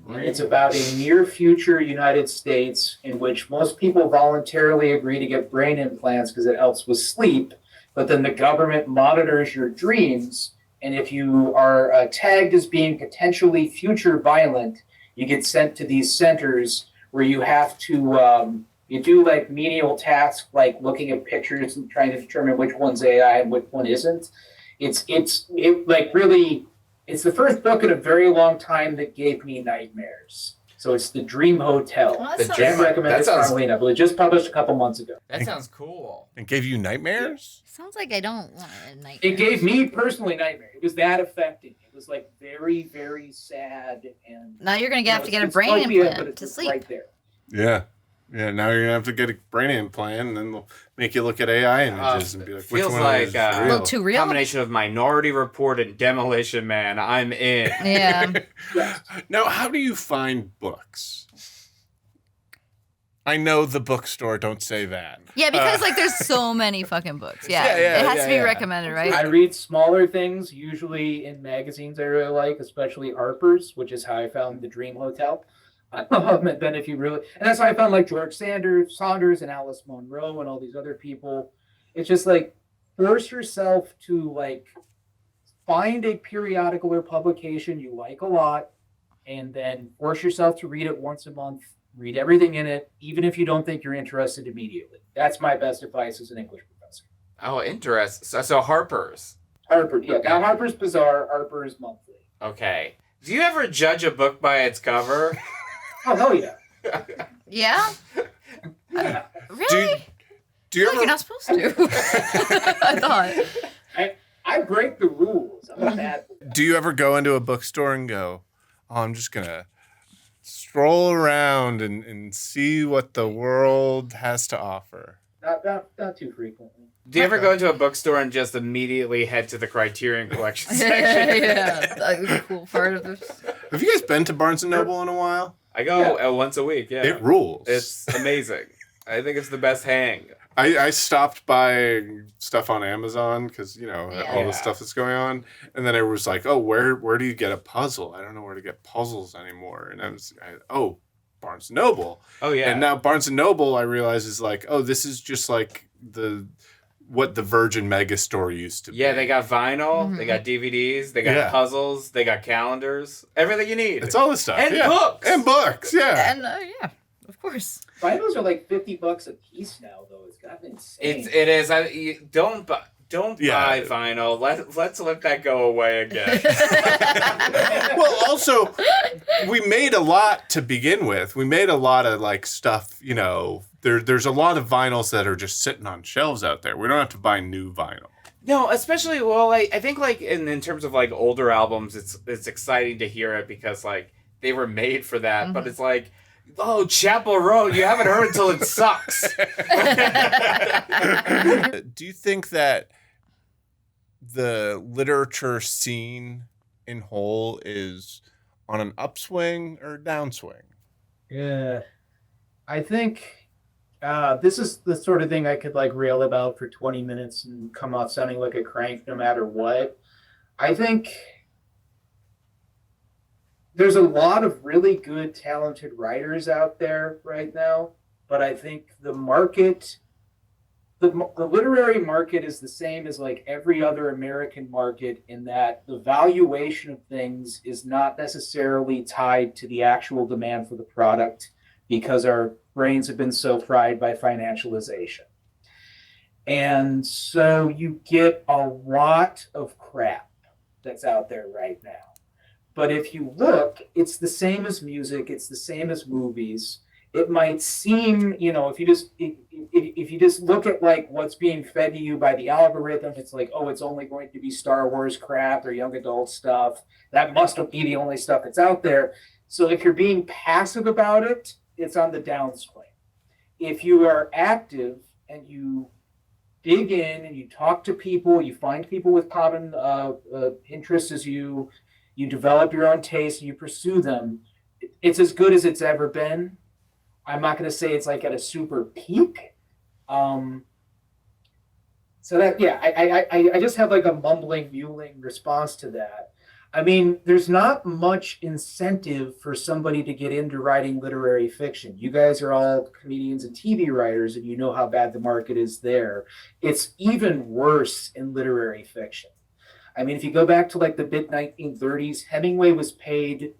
And it's about a near future United States in which most people voluntarily agree to get brain implants because it helps with sleep, but then the government monitors your dreams, and if you are tagged as being potentially future violent, you get sent to these centers where you have to you do like menial tasks like looking at pictures and trying to determine which one's AI and which one isn't. It's the first book in a very long time that gave me nightmares. So it's The Dream Hotel. Well, The that Dream- sounds, Recommend that it sounds- strongly enough. It was just published a couple months ago. That sounds cool. It gave you nightmares? sounds like I don't want a nightmare. It gave me personally nightmares. It was that affecting. It was like very, very sad and. Now you're gonna have to get a it's brain utopia, implant but it's to just sleep. Right there. Yeah. Yeah, now you're going to have to get a brain implant, and then they'll make you look at AI images and be like, which feels one like, is a A real? little too real. Combination of Minority Report and Demolition Man. I'm in. Yeah. Now, how do you find books? I know the bookstore, don't say that. Yeah, because like there's so many fucking books. Yeah, Yeah, it has to be yeah. recommended, I right? read smaller things, usually in magazines I really like, especially Harper's, which is how I found The Dream Hotel. And then if you really, and that's how I found like George Saunders and Alice Munro and all these other people. It's just like force yourself to like find a periodical or publication you like a lot, and then force yourself to read it once a month. Read everything in it, even if you don't think you're interested immediately. That's my best advice as an English professor. Oh, interesting. So Harper's. Harper, yeah. Now Harper's Bazaar, Harper's Monthly. Okay. Do you ever judge a book by its cover? Oh hell yeah! Yeah. Yeah. Really? Do you Like, ever? you're not supposed to. I thought. I break the rules. I'm a bad boy. Do you ever go into a bookstore and go, "Oh, I'm just gonna stroll around and see what the world has to offer"? Not too frequently. Do you ever go into a bookstore and just immediately head to the Criterion Collection section? Yeah. Like, the cool part of this. Have you guys been to Barnes and Noble in a while? I go once a week, yeah. It rules. It's amazing. I think it's the best hang. I stopped buying stuff on Amazon because, all Yeah. the stuff that's going on. And then it was like, oh, where do you get a puzzle? I don't know where to get puzzles anymore. And Barnes & Noble. Oh, yeah. And now Barnes & Noble, I realize, is like, oh, this is just like what the Virgin Megastore used to be. Yeah, they got vinyl, they got DVDs, they got puzzles, they got calendars, everything you need. It's all this stuff. And yeah. books. And books, yeah. And yeah, of course. Vinyls are like $50 a piece now, though. It's gotten insane. It is. Don't buy Yeah. vinyl. Let's let that go away again. Well, also, we made a lot to begin with. We made a lot of like stuff, there's a lot of vinyls that are just sitting on shelves out there. We don't have to buy new vinyl. No, especially I think like in terms of like older albums, it's exciting to hear it because like they were made for that. But it's like, oh, Chapel Road, you haven't heard it till it sucks. Do you think that the literature scene in whole is on an upswing or downswing? Yeah. I think this is the sort of thing I could like rail about for 20 minutes and come out sounding like a crank no matter what. I think there's a lot of really good, talented writers out there right now, but I think the market the literary market is the same as like every other American market in that the valuation of things is not necessarily tied to the actual demand for the product because our brains have been so fried by financialization. And so you get a lot of crap that's out there right now. But if you look, it's the same as music, it's the same as movies. It might seem, if you just look at like what's being fed to you by the algorithm, it's like, oh, it's only going to be Star Wars crap or young adult stuff. That must be the only stuff that's out there. So if you're being passive about it, it's on the downswing. If you are active and you dig in and you talk to people, you find people with common interests as you develop your own taste and you pursue them, it's as good as it's ever been. I'm not going to say it's like at a super peak. So that, yeah, I just have like a mumbling, mewling response to that. I mean, there's not much incentive for somebody to get into writing literary fiction. You guys are all comedians and TV writers, and you know how bad the market is there. It's even worse in literary fiction. I mean, if you go back to like the mid-1930s, Hemingway was paid,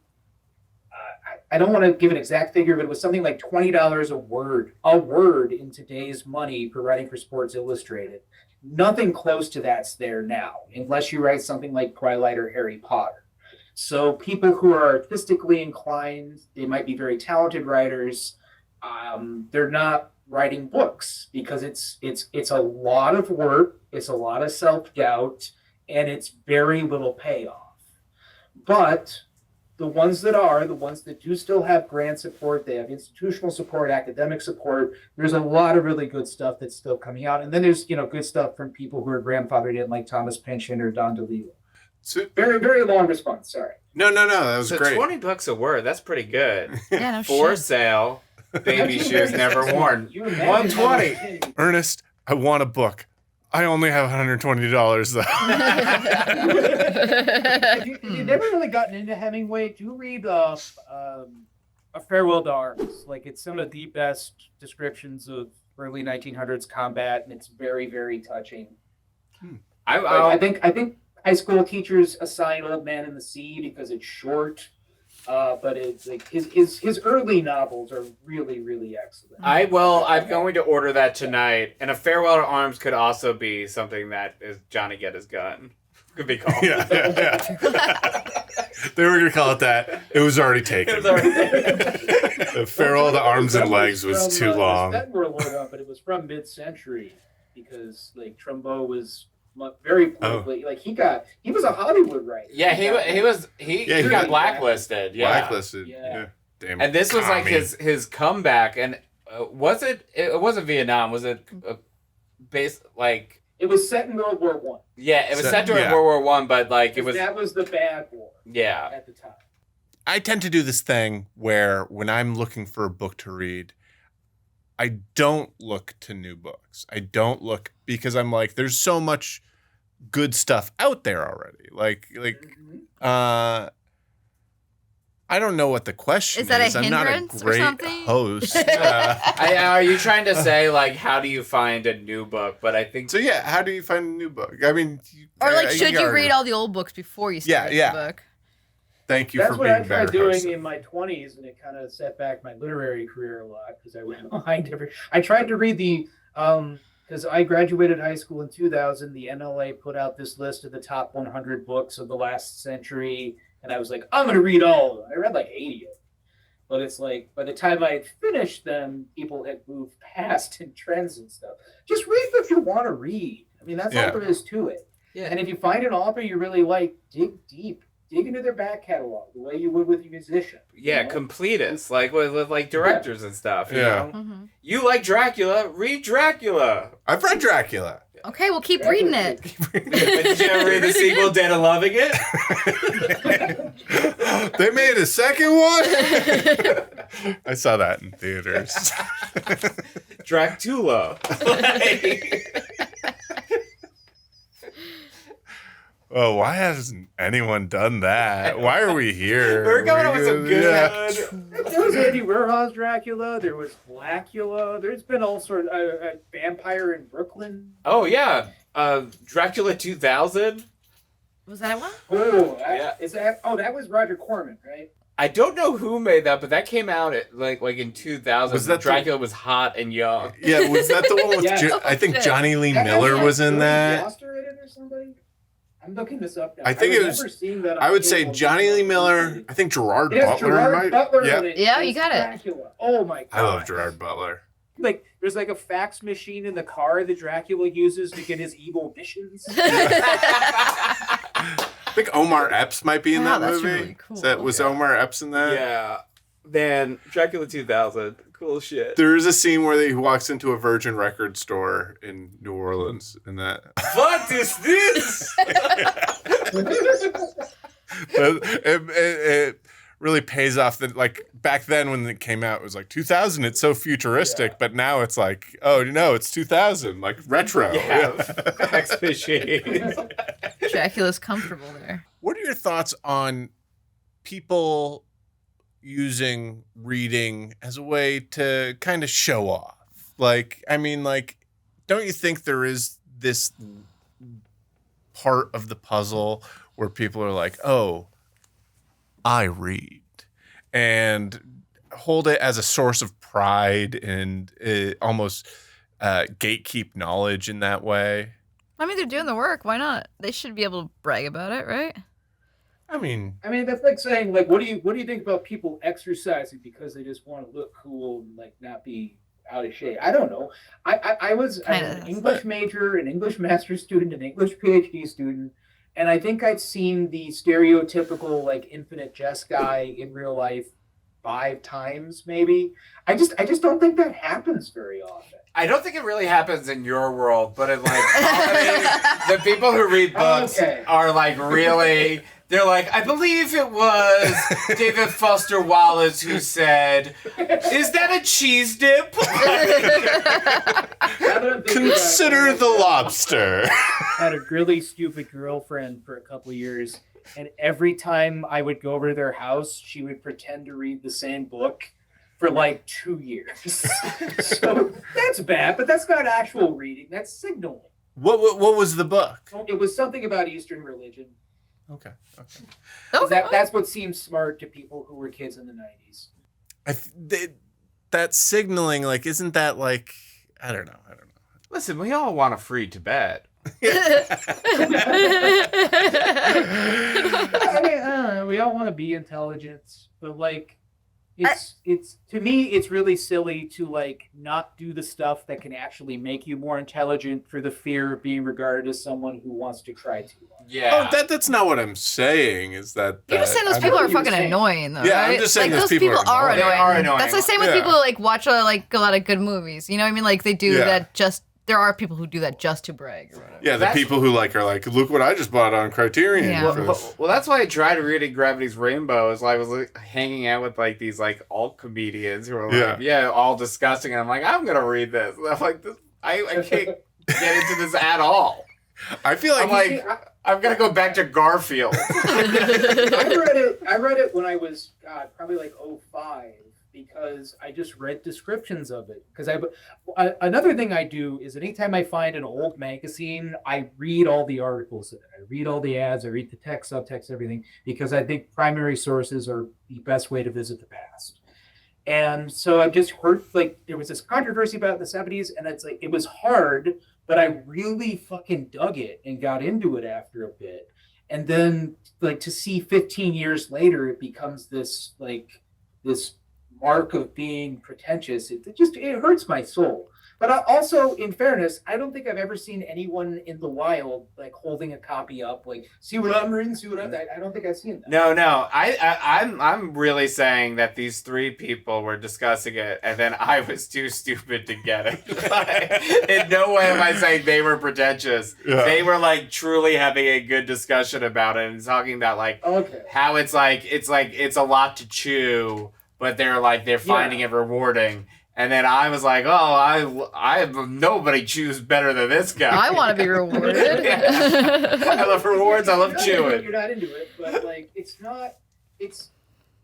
I don't want to give an exact figure, but it was something like $20 a word in today's money for writing for Sports Illustrated. Nothing close to that's there now, unless you write something like Twilight or Harry Potter. So people who are artistically inclined, they might be very talented writers. They're not writing books because it's a lot of work, it's a lot of self-doubt, and it's very little payoff. But the ones that do still have grant support, they have institutional support, academic support. There's a lot of really good stuff that's still coming out. And then there's, good stuff from people who are grandfathered in, like Thomas Pynchon or Don DeLillo. So, very, very long response. Sorry. No, that was great. $20 a word. That's pretty good. Yeah, no For shit. sale. Baby shoes never worn. $120. Ernest, I want a book. I only have $120 though. If you've never really gotten into Hemingway, do read A Farewell to Arms. Like, it's some of the best descriptions of early 1900s combat, and it's very, very touching. I think high school teachers assign Old Man in the Sea because it's short. But it's like his early novels are really, really excellent. I'm going to order that tonight. And A Farewell to Arms could also be something that is Johnny Get His Gun. Could be called. Yeah. They were gonna call it that. It was already taken. The Farewell to Arms and Legs was too long. But it was from mid-century because like Trumbo was very politically, like he was a Hollywood writer. Yeah, he got blacklisted. Yeah. Blacklisted. Yeah. Damn. And this was like his comeback. And it wasn't Vietnam. Was it like? It was set in World War I. Yeah, it was set during World War I, but like it was. That was the bad war. Yeah. At the time. I tend to do this thing where when I'm looking for a book to read, I don't look to new books. I don't look because I'm like, there's so much good stuff out there already. I don't know what the question is. That a I'm not a hindrance or great something? host. Are you trying to say like how do you find a new book? But I think so. Yeah, how do you find a new book? I mean, or like, should you read all the old books before you start the book? Thank you That's for being better. That's what I tried doing in my 20s, and it kind of set back my literary career a lot because I went behind I tried to read the because I graduated high school in 2000. The NLA put out this list of the top 100 books of the last century. And I was like, I'm going to read all of them. I read like 80 of them. But it's like, by the time I had finished them, people had moved past in trends and stuff. Just read what you want to read. I mean, that's all there is to it. Yeah. And if you find an author you really like, dig deep. Dig into their back catalog the way you would with a musician. Yeah, completists, like with like directors and stuff. You know? Mm-hmm. You like Dracula, read Dracula. I've read Dracula. Okay, we'll keep reading it. Did you ever read the sequel, Dead of Loving It? They made a second one? I saw that in theaters. Dracula. Oh, why hasn't anyone done that? Why are we here? We're going with some good. was Andy Warhol's Dracula. There was Blackula. There's been all sorts of Vampire in Brooklyn. Oh yeah, Dracula 2000. Was that one? Oh, Yeah. Is that? Oh, that was Roger Corman, right? I don't know who made that, but that came out at, like in 2000. Was that Dracula was hot and young? Yeah, was that the one with? Yeah. I think Johnny Lee That Miller had was in Jodie that. Foster in it or somebody? I'm looking this up now. I think it was- remember seeing that on I would say cable. Johnny Lee Miller. I think Gerard Yes, Butler Gerard might. Butler. Yeah, in it. Yeah, you As got it. Dracula. Oh my god! I love Gerard Butler. Like, there's like a fax machine in the car that Dracula uses to get his evil visions. I think Omar Epps might be in Wow, that that's movie. really cool. Was Omar Epps in that? Yeah. Man, Dracula 2000. Cool shit. There is a scene where he walks into a Virgin record store in New Orleans, and that. What is this? But it really pays off. That like back then when it came out, it was like 2000. It's so futuristic, but now it's like, oh no, it's 2000, like retro. Yeah. Fax machine. Dracula's comfortable there. What are your thoughts on people using reading as a way to kind of show off? Like, I mean, like, don't you think there is this part of the puzzle where people are like, oh, I read, and hold it as a source of pride and almost gatekeep knowledge in that way? I mean, they're doing the work. Why not? They should be able to brag about it, right? I mean, that's like saying, like, what do you think about people exercising because they just want to look cool and like not be out of shape? I don't know. I was an English major, an English master's student, an English PhD student, and I think I'd seen the stereotypical like infinite jest guy in real life 5 times, maybe. I just don't think that happens very often. I don't think it really happens in your world, but in like comedy, the people who read books are like really. They're like, I believe it was David Foster Wallace who said, "Is that a cheese dip?" consider the lobster. I had a really stupid girlfriend for a couple of years, and every time I would go over to their house, she would pretend to read the same book for like 2 years. So that's bad, but that's not actual reading. That's signaling. What was the book? It was something about Eastern religion. Okay. That's what seems smart to people who were kids in the 90s. That signaling, like, isn't that like, I don't know. Listen, we all want a free Tibet. I mean, we all want to be intelligent, but like, it's to me, it's really silly to like not do the stuff that can actually make you more intelligent for the fear of being regarded as someone who wants to try too hard. Yeah. Oh, that's not what I'm saying. Is that You're just saying those people are fucking annoying, though, Yeah, right? I'm just saying like, those people are annoying. They are annoying. That's the same with people who like watch a lot of good movies. You know what I mean? Like they do that just. There are people who do that just to brag or whatever. Yeah, the people who are like, look what I just bought on Criterion. Yeah. Well, that's why I tried reading Gravity's Rainbow. Is I was like, hanging out with like these like alt comedians who are like, all disgusting. And I'm like, I'm gonna read this. And I'm like, I can't get into this at all. I feel like I'm gonna go back to Garfield. I read it when I was probably like 05. Because I just read descriptions of it. Because another thing I do is anytime I find an old magazine, I read all the articles in it. I read all the ads. I read the text, subtext, everything. Because I think primary sources are the best way to visit the past. And so I just heard like there was this controversy about the 70s, and it's like it was hard, but I really fucking dug it and got into it after a bit. And then like to see 15 years later, it becomes this mark of being pretentious. It hurts my soul. But also, in fairness, I don't think I've ever seen anyone in the wild like holding a copy up, like, see what I'm reading, see what I'm. I don't think I've seen that. No. I'm really saying that these 3 people were discussing it, and then I was too stupid to get it. In no way am I saying they were pretentious. Yeah. They were like truly having a good discussion about it and talking about like how it's a lot to chew. But they're finding it rewarding. And then I was like, nobody chews better than this guy. I want to be rewarded. I love rewards. I love chewing. You're not into it, but like, it's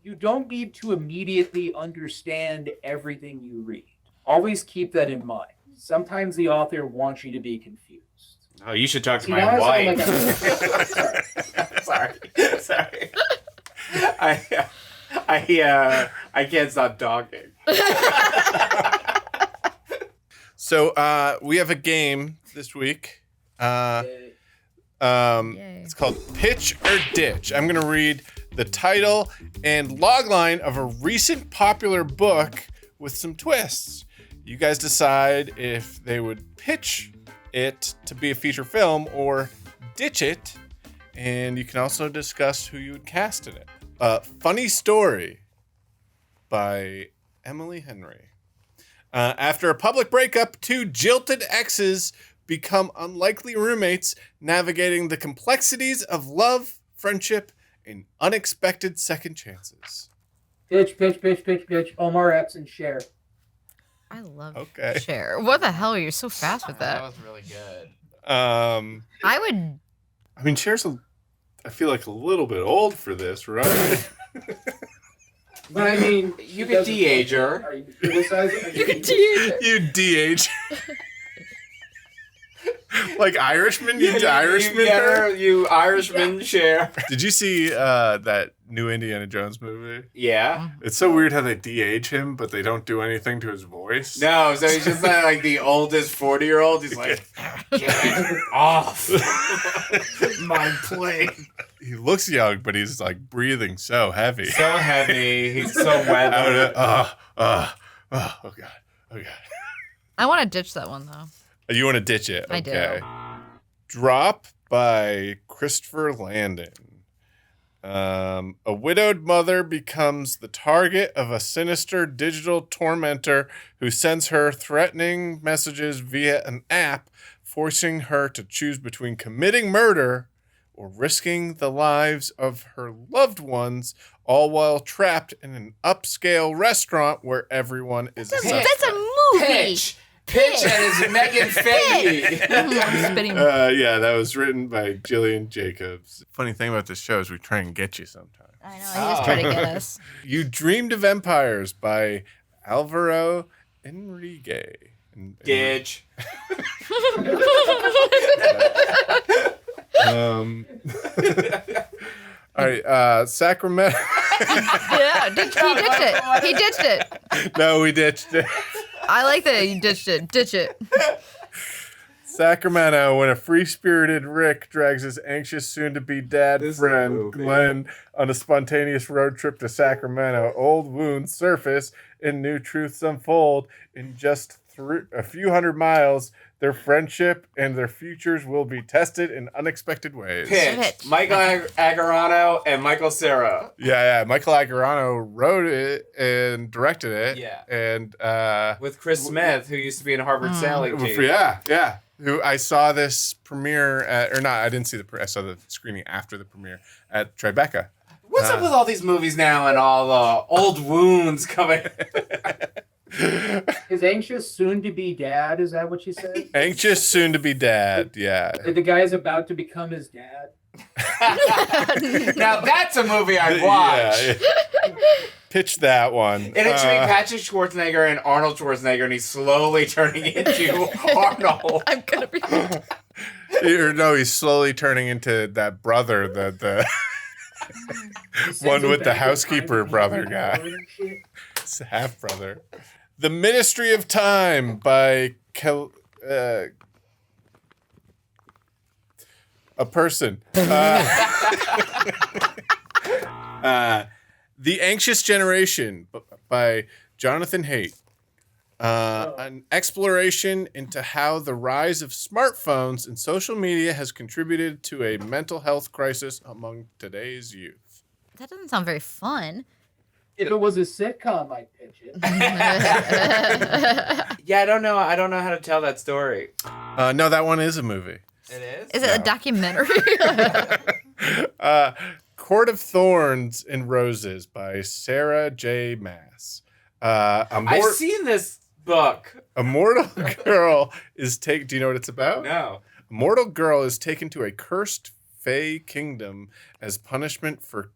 You don't need to immediately understand everything you read. Always keep that in mind. Sometimes the author wants you to be confused. Oh, you should talk to See, my now I wife. sound Sorry. I can't stop talking. So we have a game this week. It's called Pitch or Ditch. I'm going to read the title and logline of a recent popular book with some twists. You guys decide if they would pitch it to be a feature film or ditch it, and you can also discuss who you would cast in it. Funny Story by Emily Henry. After a public breakup, two jilted exes become unlikely roommates, navigating the complexities of love, friendship, and unexpected second chances. Pitch. Omar Epps and Cher. I love Okay. Cher. What the hell? You're so fast with That that. was really good. I would. I mean, Cher's I feel like a little bit old for this, right? But I mean, You could de-age her. Are you criticizing? You could teach. You DH. Like Irishman? You Irishman her? You Irishman share. Did you see that new Indiana Jones movie? Yeah. It's so weird how they de-age him, but they don't do anything to his voice. No, so he's just like the oldest 40-year-old. He's like, get it off my plate. He looks young, but he's like breathing so heavy. So heavy. He's so weathered. Oh God. I want to ditch that one though. You want to ditch it? I do. Okay. Drop by Christopher Landon. A widowed mother becomes the target of a sinister digital tormentor who sends her threatening messages via an app, forcing her to choose between committing murder or risking the lives of her loved ones, all while trapped in an upscale restaurant where everyone is a suspect. That's a movie. Pitch and it's Megan Fahey. I'm spitting. Yeah, that was written by Jillian Jacobs. Funny thing about this show is we try and get you sometimes. I know. He just tried to get us. You Dreamed of Empires by Alvaro Enrique. Ditch. All right, Sacramento. Yeah, he ditched it. He ditched it. No, we ditched it. I like that you ditched it. Ditch it. Sacramento, when a free-spirited Rick drags his anxious soon-to-be dad This friend movie. Glenn on a spontaneous road trip to Sacramento, old wounds surface and new truths unfold. In just a few hundred miles, their friendship and their futures will be tested in unexpected ways. Pitch. Michael Agarano and Michael Cera. Yeah. Michael Agarano wrote it and directed it. Yeah. And With Chris Smith, who used to be in Harvard Sailing Team. yeah. Who I saw this premiere at, or not? I didn't see I saw the screening after the premiere at Tribeca. What's up with all these movies now and all the old wounds coming? His anxious soon-to-be dad, is that what you said? Anxious soon to be dad. Yeah. The guy's about to become his dad. Now that's a movie I'd watch. Yeah. Pitch that one. And it should be Patrick Schwarzenegger and Arnold Schwarzenegger, and he's slowly turning into Arnold. I'm gonna be. No, he's slowly turning into that brother, the one with the housekeeper brother guy. It's a half brother. The Ministry of Time by a person. The Anxious Generation by Jonathan Haidt. An exploration into how the rise of smartphones and social media has contributed to a mental health crisis among today's youth. That doesn't sound very fun. If it was a sitcom, I'd pitch it. Yeah, I don't know how to tell that story. No, that one is a movie. It is? Is it a documentary? Court of Thorns and Roses by Sarah J. Maas. I've seen this book. A mortal girl is taken. Do you know what it's about? No. A mortal girl is taken to a cursed Fey kingdom as punishment for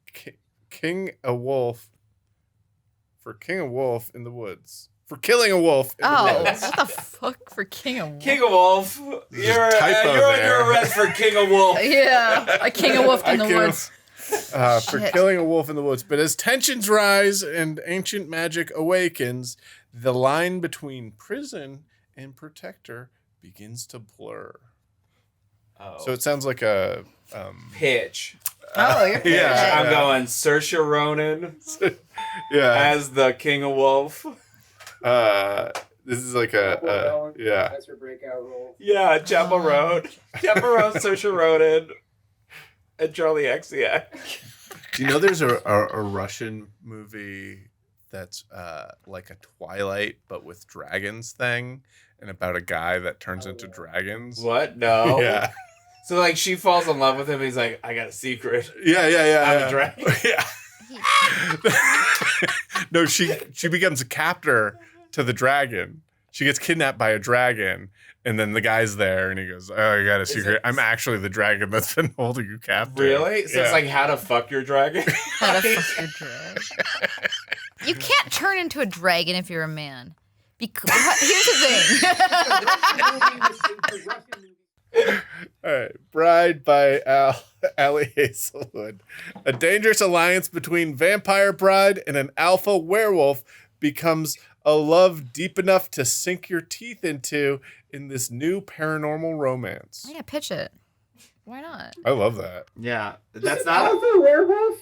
King Aewolf for King of Wolf in the Woods. For killing a wolf in the Oh, woods. what the fuck for King of Wolf? King of Wolf. You're typo under there. arrest for King of Wolf. Yeah, a King of Wolf in the I kill- woods. For Shit. killing a wolf in the woods. But as tensions rise and ancient magic awakens, the line between prison and protector begins to blur. Oh. So it sounds like a Pitch. Oh, you're yeah. I'm going Saoirse Ronan yeah. as the King of Wolf. This is like a yeah. That's her breakout role. Yeah, Chapel Road. Chapel Road, Saoirse Ronan, and Charlie XCX. Do you know there's a Russian movie that's like a Twilight but with dragons thing, and about a guy that turns into dragons? What? No. Yeah. So like she falls in love with him. He's like, I got a secret. Yeah. I'm a dragon. Yeah. No, she becomes a captor to the dragon. She gets kidnapped by a dragon, and then the guy's there, and he goes, "Oh, I got a secret. I'm actually the dragon that's been holding you captive." Really? So it's like how to fuck your dragon. How to fuck your dragon. You can't turn into a dragon if you're a man. Because here's the thing. All right, Bride by Allie Hazelwood. A dangerous alliance between vampire bride and an alpha werewolf becomes a love deep enough to sink your teeth into in this new paranormal romance. Yeah, pitch it. Why not? I love that. Yeah, Is that's it not. alpha werewolf?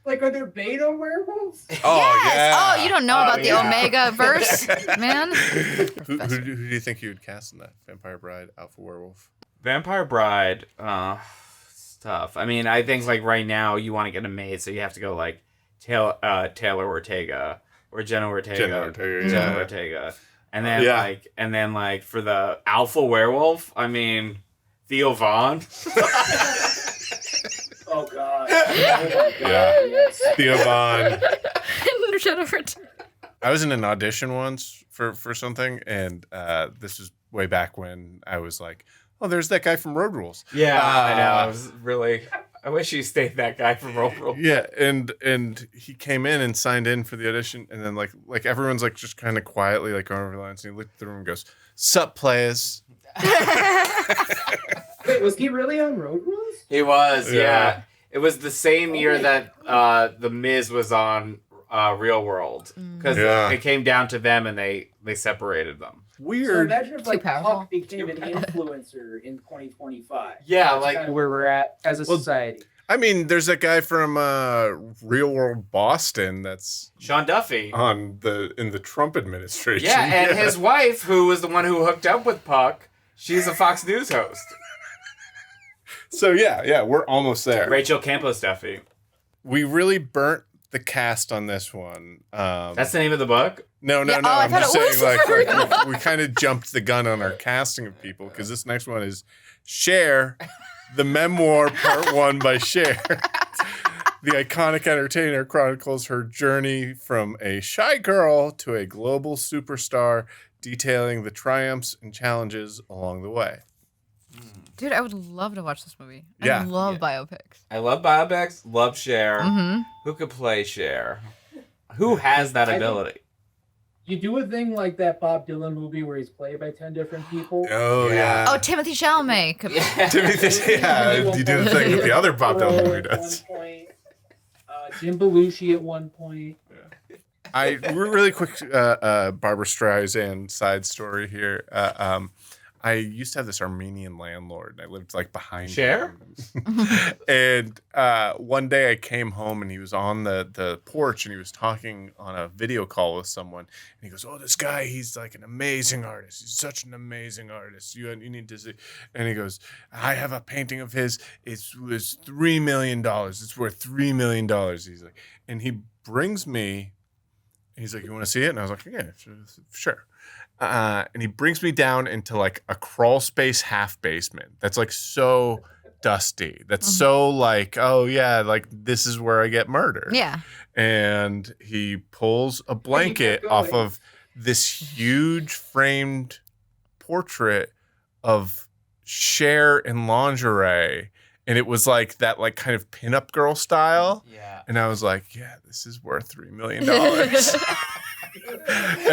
Like, are there beta werewolves? Oh, yes. yeah. Oh, you don't know about the Omega verse, man. Who do you think you would cast in that? Vampire Bride, Alpha Werewolf? Vampire Bride, it's tough. I mean, I think like right now you want to get a maid, so you have to go like Taylor Ortega or Jenna Ortega. Jenna Ortega, And then Yeah. like for the Alpha Werewolf, I mean Theo Vaughn. Oh, God. Yeah. Yes. Theo Vaughn. Jennifer. I was in an audition once for something, and this was way back when I was like, oh, there's that guy from Road Rules. Yeah, I know. I wish you stayed that guy from Roll Roll. Yeah, and he came in and signed in for the audition, and then like everyone's like just kind of quietly like going over the lines, and he looked through the room and goes, "Sup, players." Wait, was he really on Road Rules? He was, Yeah. yeah. It was the same year that The Miz was on Real World, because Yeah. it came down to them and they separated them. So Weird. imagine if like powerful. Puck became an influencer in 2025. Yeah, That's like kind of where we're at as a society. I mean, there's that guy from Real World Boston that's Sean Duffy. in the Trump administration. Yeah, and his wife, who was the one who hooked up with Puck, she's a Fox News host. So yeah, we're almost there. Rachel Campos Duffy. We really burnt the cast on this one. That's the name of the book? No. Yeah, oh, I I'm thought just it saying, was like, for real. we kind of jumped the gun on our casting of people because this next one is Cher, the memoir part 1 by Cher. The iconic entertainer chronicles her journey from a shy girl to a global superstar, detailing the triumphs and challenges along the way. Dude, I would love to watch this movie. Yeah. I love biopics. I love biopics, love Cher. Mm-hmm. Who could play Cher? Who has that I think- ability? You do a thing like that Bob Dylan movie where he's played by 10 different people. Oh, yeah. Oh, Timothy Chalamet. Could... Timothy, yeah, you do the thing that the other Bob Dylan movie At does. one point, Jim Belushi at one point. Really quick Barbra Streisand side story here. I used to have this Armenian landlord, and I lived like behind Cher? him. And one day I came home, and he was on the porch, and he was talking on a video call with someone. And he goes, "Oh, this guy, he's like an amazing artist. He's such an amazing artist. You need to see." And he goes, "I have a painting of his. It was $3 million. It's worth $3 million." He's like, and he brings me. He's like, "You want to see it?" And I was like, "Yeah, sure." And he brings me down into like a crawl space half basement. That's like so dusty. That's so like, oh yeah, like this is where I get murdered. Yeah. And he pulls a blanket off of this huge framed portrait of Cher in lingerie. and it was like that like kind of pinup girl style. Yeah. And I was like, yeah, this is worth $3 million. And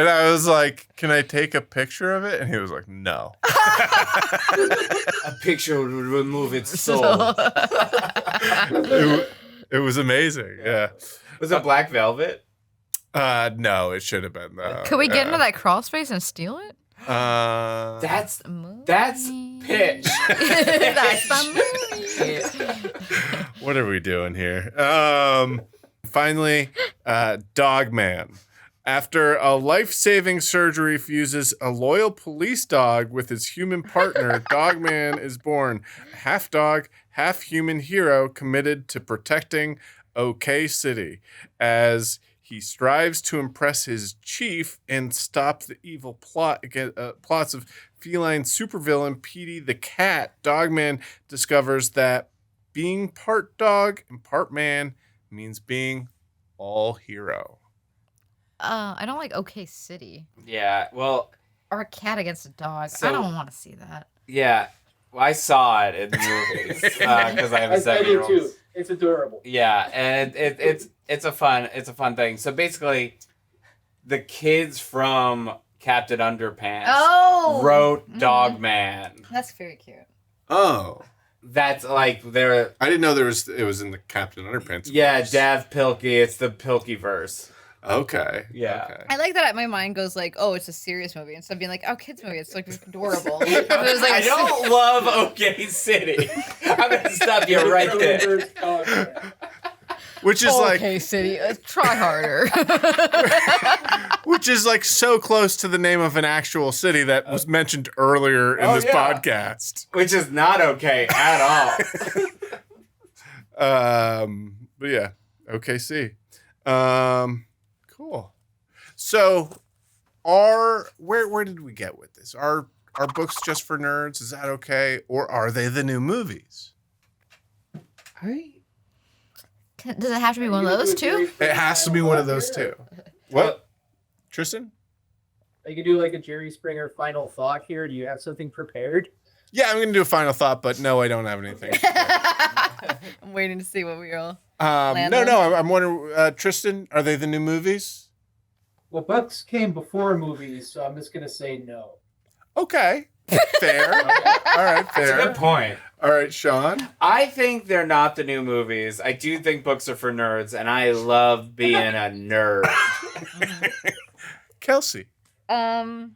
I was like, can I take a picture of it? And he was like, no. A picture would remove its soul. It was amazing. Yeah. Was it Black Velvet? No, it should have been though. Could we get into that crawl space and steal it? That's Movie. pitch. That's the movie. What are we doing here? Finally, Dog Man. After a life-saving surgery fuses a loyal police dog with his human partner, Dog Man is born. A half dog, half human hero committed to protecting OK City as he strives to impress his chief and stop the evil plots of feline supervillain Petey the Cat. Dogman discovers that being part dog and part man means being all hero. I don't like OK City Yeah. Well, or a cat against a dog. So- I don't want to see that. yeah. Well, I saw it in the movies because I have a I do 7-year-old. too. It's adorable. Yeah, and it's a fun thing. So basically, the kids from Captain Underpants wrote Dog Man. That's very cute. Oh. That's like they're I didn't know it was in the Captain Underpants. yeah, Dav Pilkey. It's the Pilkey verse. Okay. Yeah. Okay. I like that my mind goes like, oh, it's a serious movie instead of being like, oh, kids movie. It's like adorable. It was like, I don't love OK City. I'm gonna stop you right there. Which is OK City. Try harder. which is like so close to the name of an actual city that was mentioned earlier in this podcast. Which is not okay at all. But yeah, OKC. Cool. So, where did we get with this? Are books just for nerds? Is that okay, or are they the new movies? Does it have to be one of those two? It has to be one of those two. What, Tristan? You could do like a Jerry Springer final thought here. Do you have something prepared? Yeah, I'm gonna do a final thought, but no, I don't have anything. I'm waiting to see what we all. No, I'm wondering, Tristan, are they the new movies? Well, books came before movies, so I'm just gonna say no. Okay, fair. All right, That's a good fair. point. All right, Sean. I think they're not the new movies. I do think books are for nerds, and I love being a nerd. Kelsey. I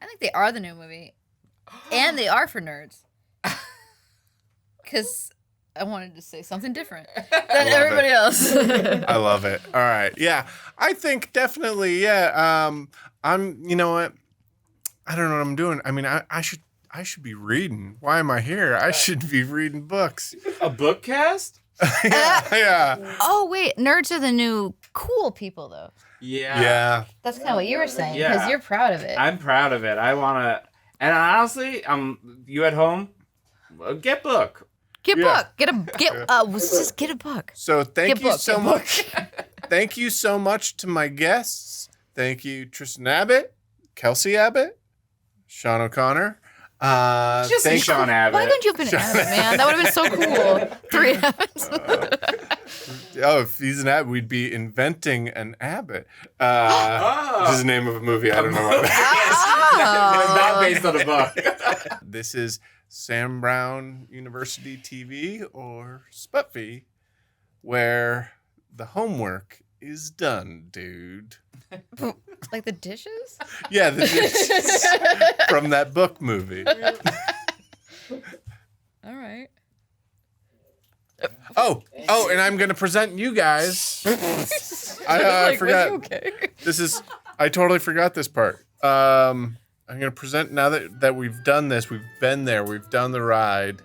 think they are the new movie, and they are for nerds. Because I wanted to say something different than everybody else. I love it. All right. Yeah. I think definitely, yeah. You know what? I don't know what I'm doing. I mean, I should be reading. Why am I here? I should be reading books. A book cast? Yeah. Oh, wait. Nerds are the new cool people, though. Yeah. Yeah. That's kind of what you were saying, Yeah. because you're proud of it. I'm proud of it. I want to... And honestly, you at home, get book. Get Yeah. book. Just get a book. So thank Get you book, so get much. Thank you so much to my guests. Thank you, Tristan Abbott, Kelsy Abbott, Sean O'Connor. Just say Sean Abbott. Why couldn't you have been Abbott, man? That would have been so cool. 3 Abbots. If he's an Abbott, we'd be inventing an Abbott. Which is the name of a movie. I don't know why. It's not based on a book. This is Sam Brown University TV or SBUTV, where the homework is done, dude. Like the dishes? Yeah, the dishes from that book movie. All right. Oh, and I'm going to present you guys. I Like, forgot. okay. I totally forgot this part. I'm going to present, now that we've done this, we've been there, we've done the ride.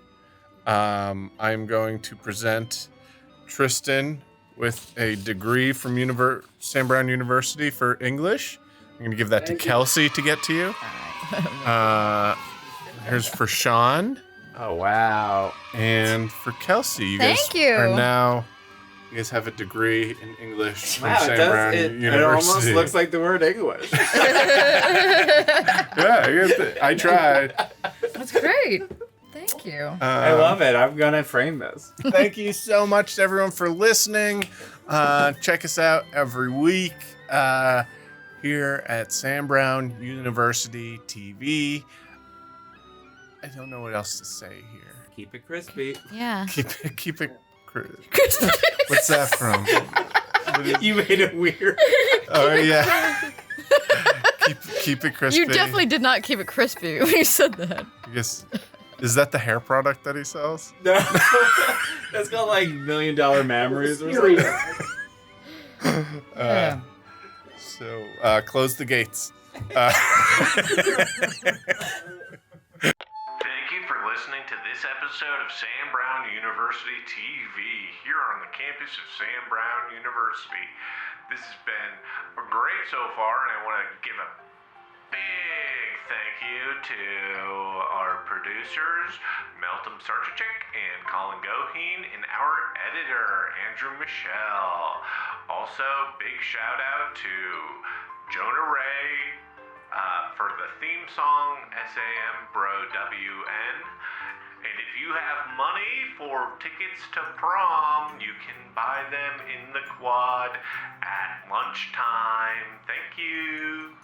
I'm going to present Tristan with a degree from Sam Brown University for English. I'm going to give that to Kelsey to get to you. Here's for Sean. Oh, wow. And for Kelsey, you Thank guys you. you guys have a degree in English from Wow, Sam Brown it University. almost looks like the word English. Yeah, I tried. That's great. Thank Thank you. I love it. I'm gonna frame this. Thank you so much to everyone for listening. Check us out every week here at Sam Brown University TV. I don't know what else to say here. Keep it crispy. Yeah. Keep it. Crispy. What's that from? You made it weird. Oh yeah. Keep it crispy. You definitely did not keep it crispy when you said that. I guess, is that the hair product that he sells? No, that's called like $1 Million Memories or something. Yeah. So close the gates. Thank you for listening to this episode of Sam Brown University TV here on the campus of Sam Brown University. This has been great so far, and I want to give a big thank you to our producers, Meltem, Saricicek, and Colin, Goheen, and our editor, Andrew Michel. Also, big shout out to Jonah Ray for the theme song, SAM Bro WN. And if you have money for tickets to prom, you can buy them in the quad at lunchtime. Thank you.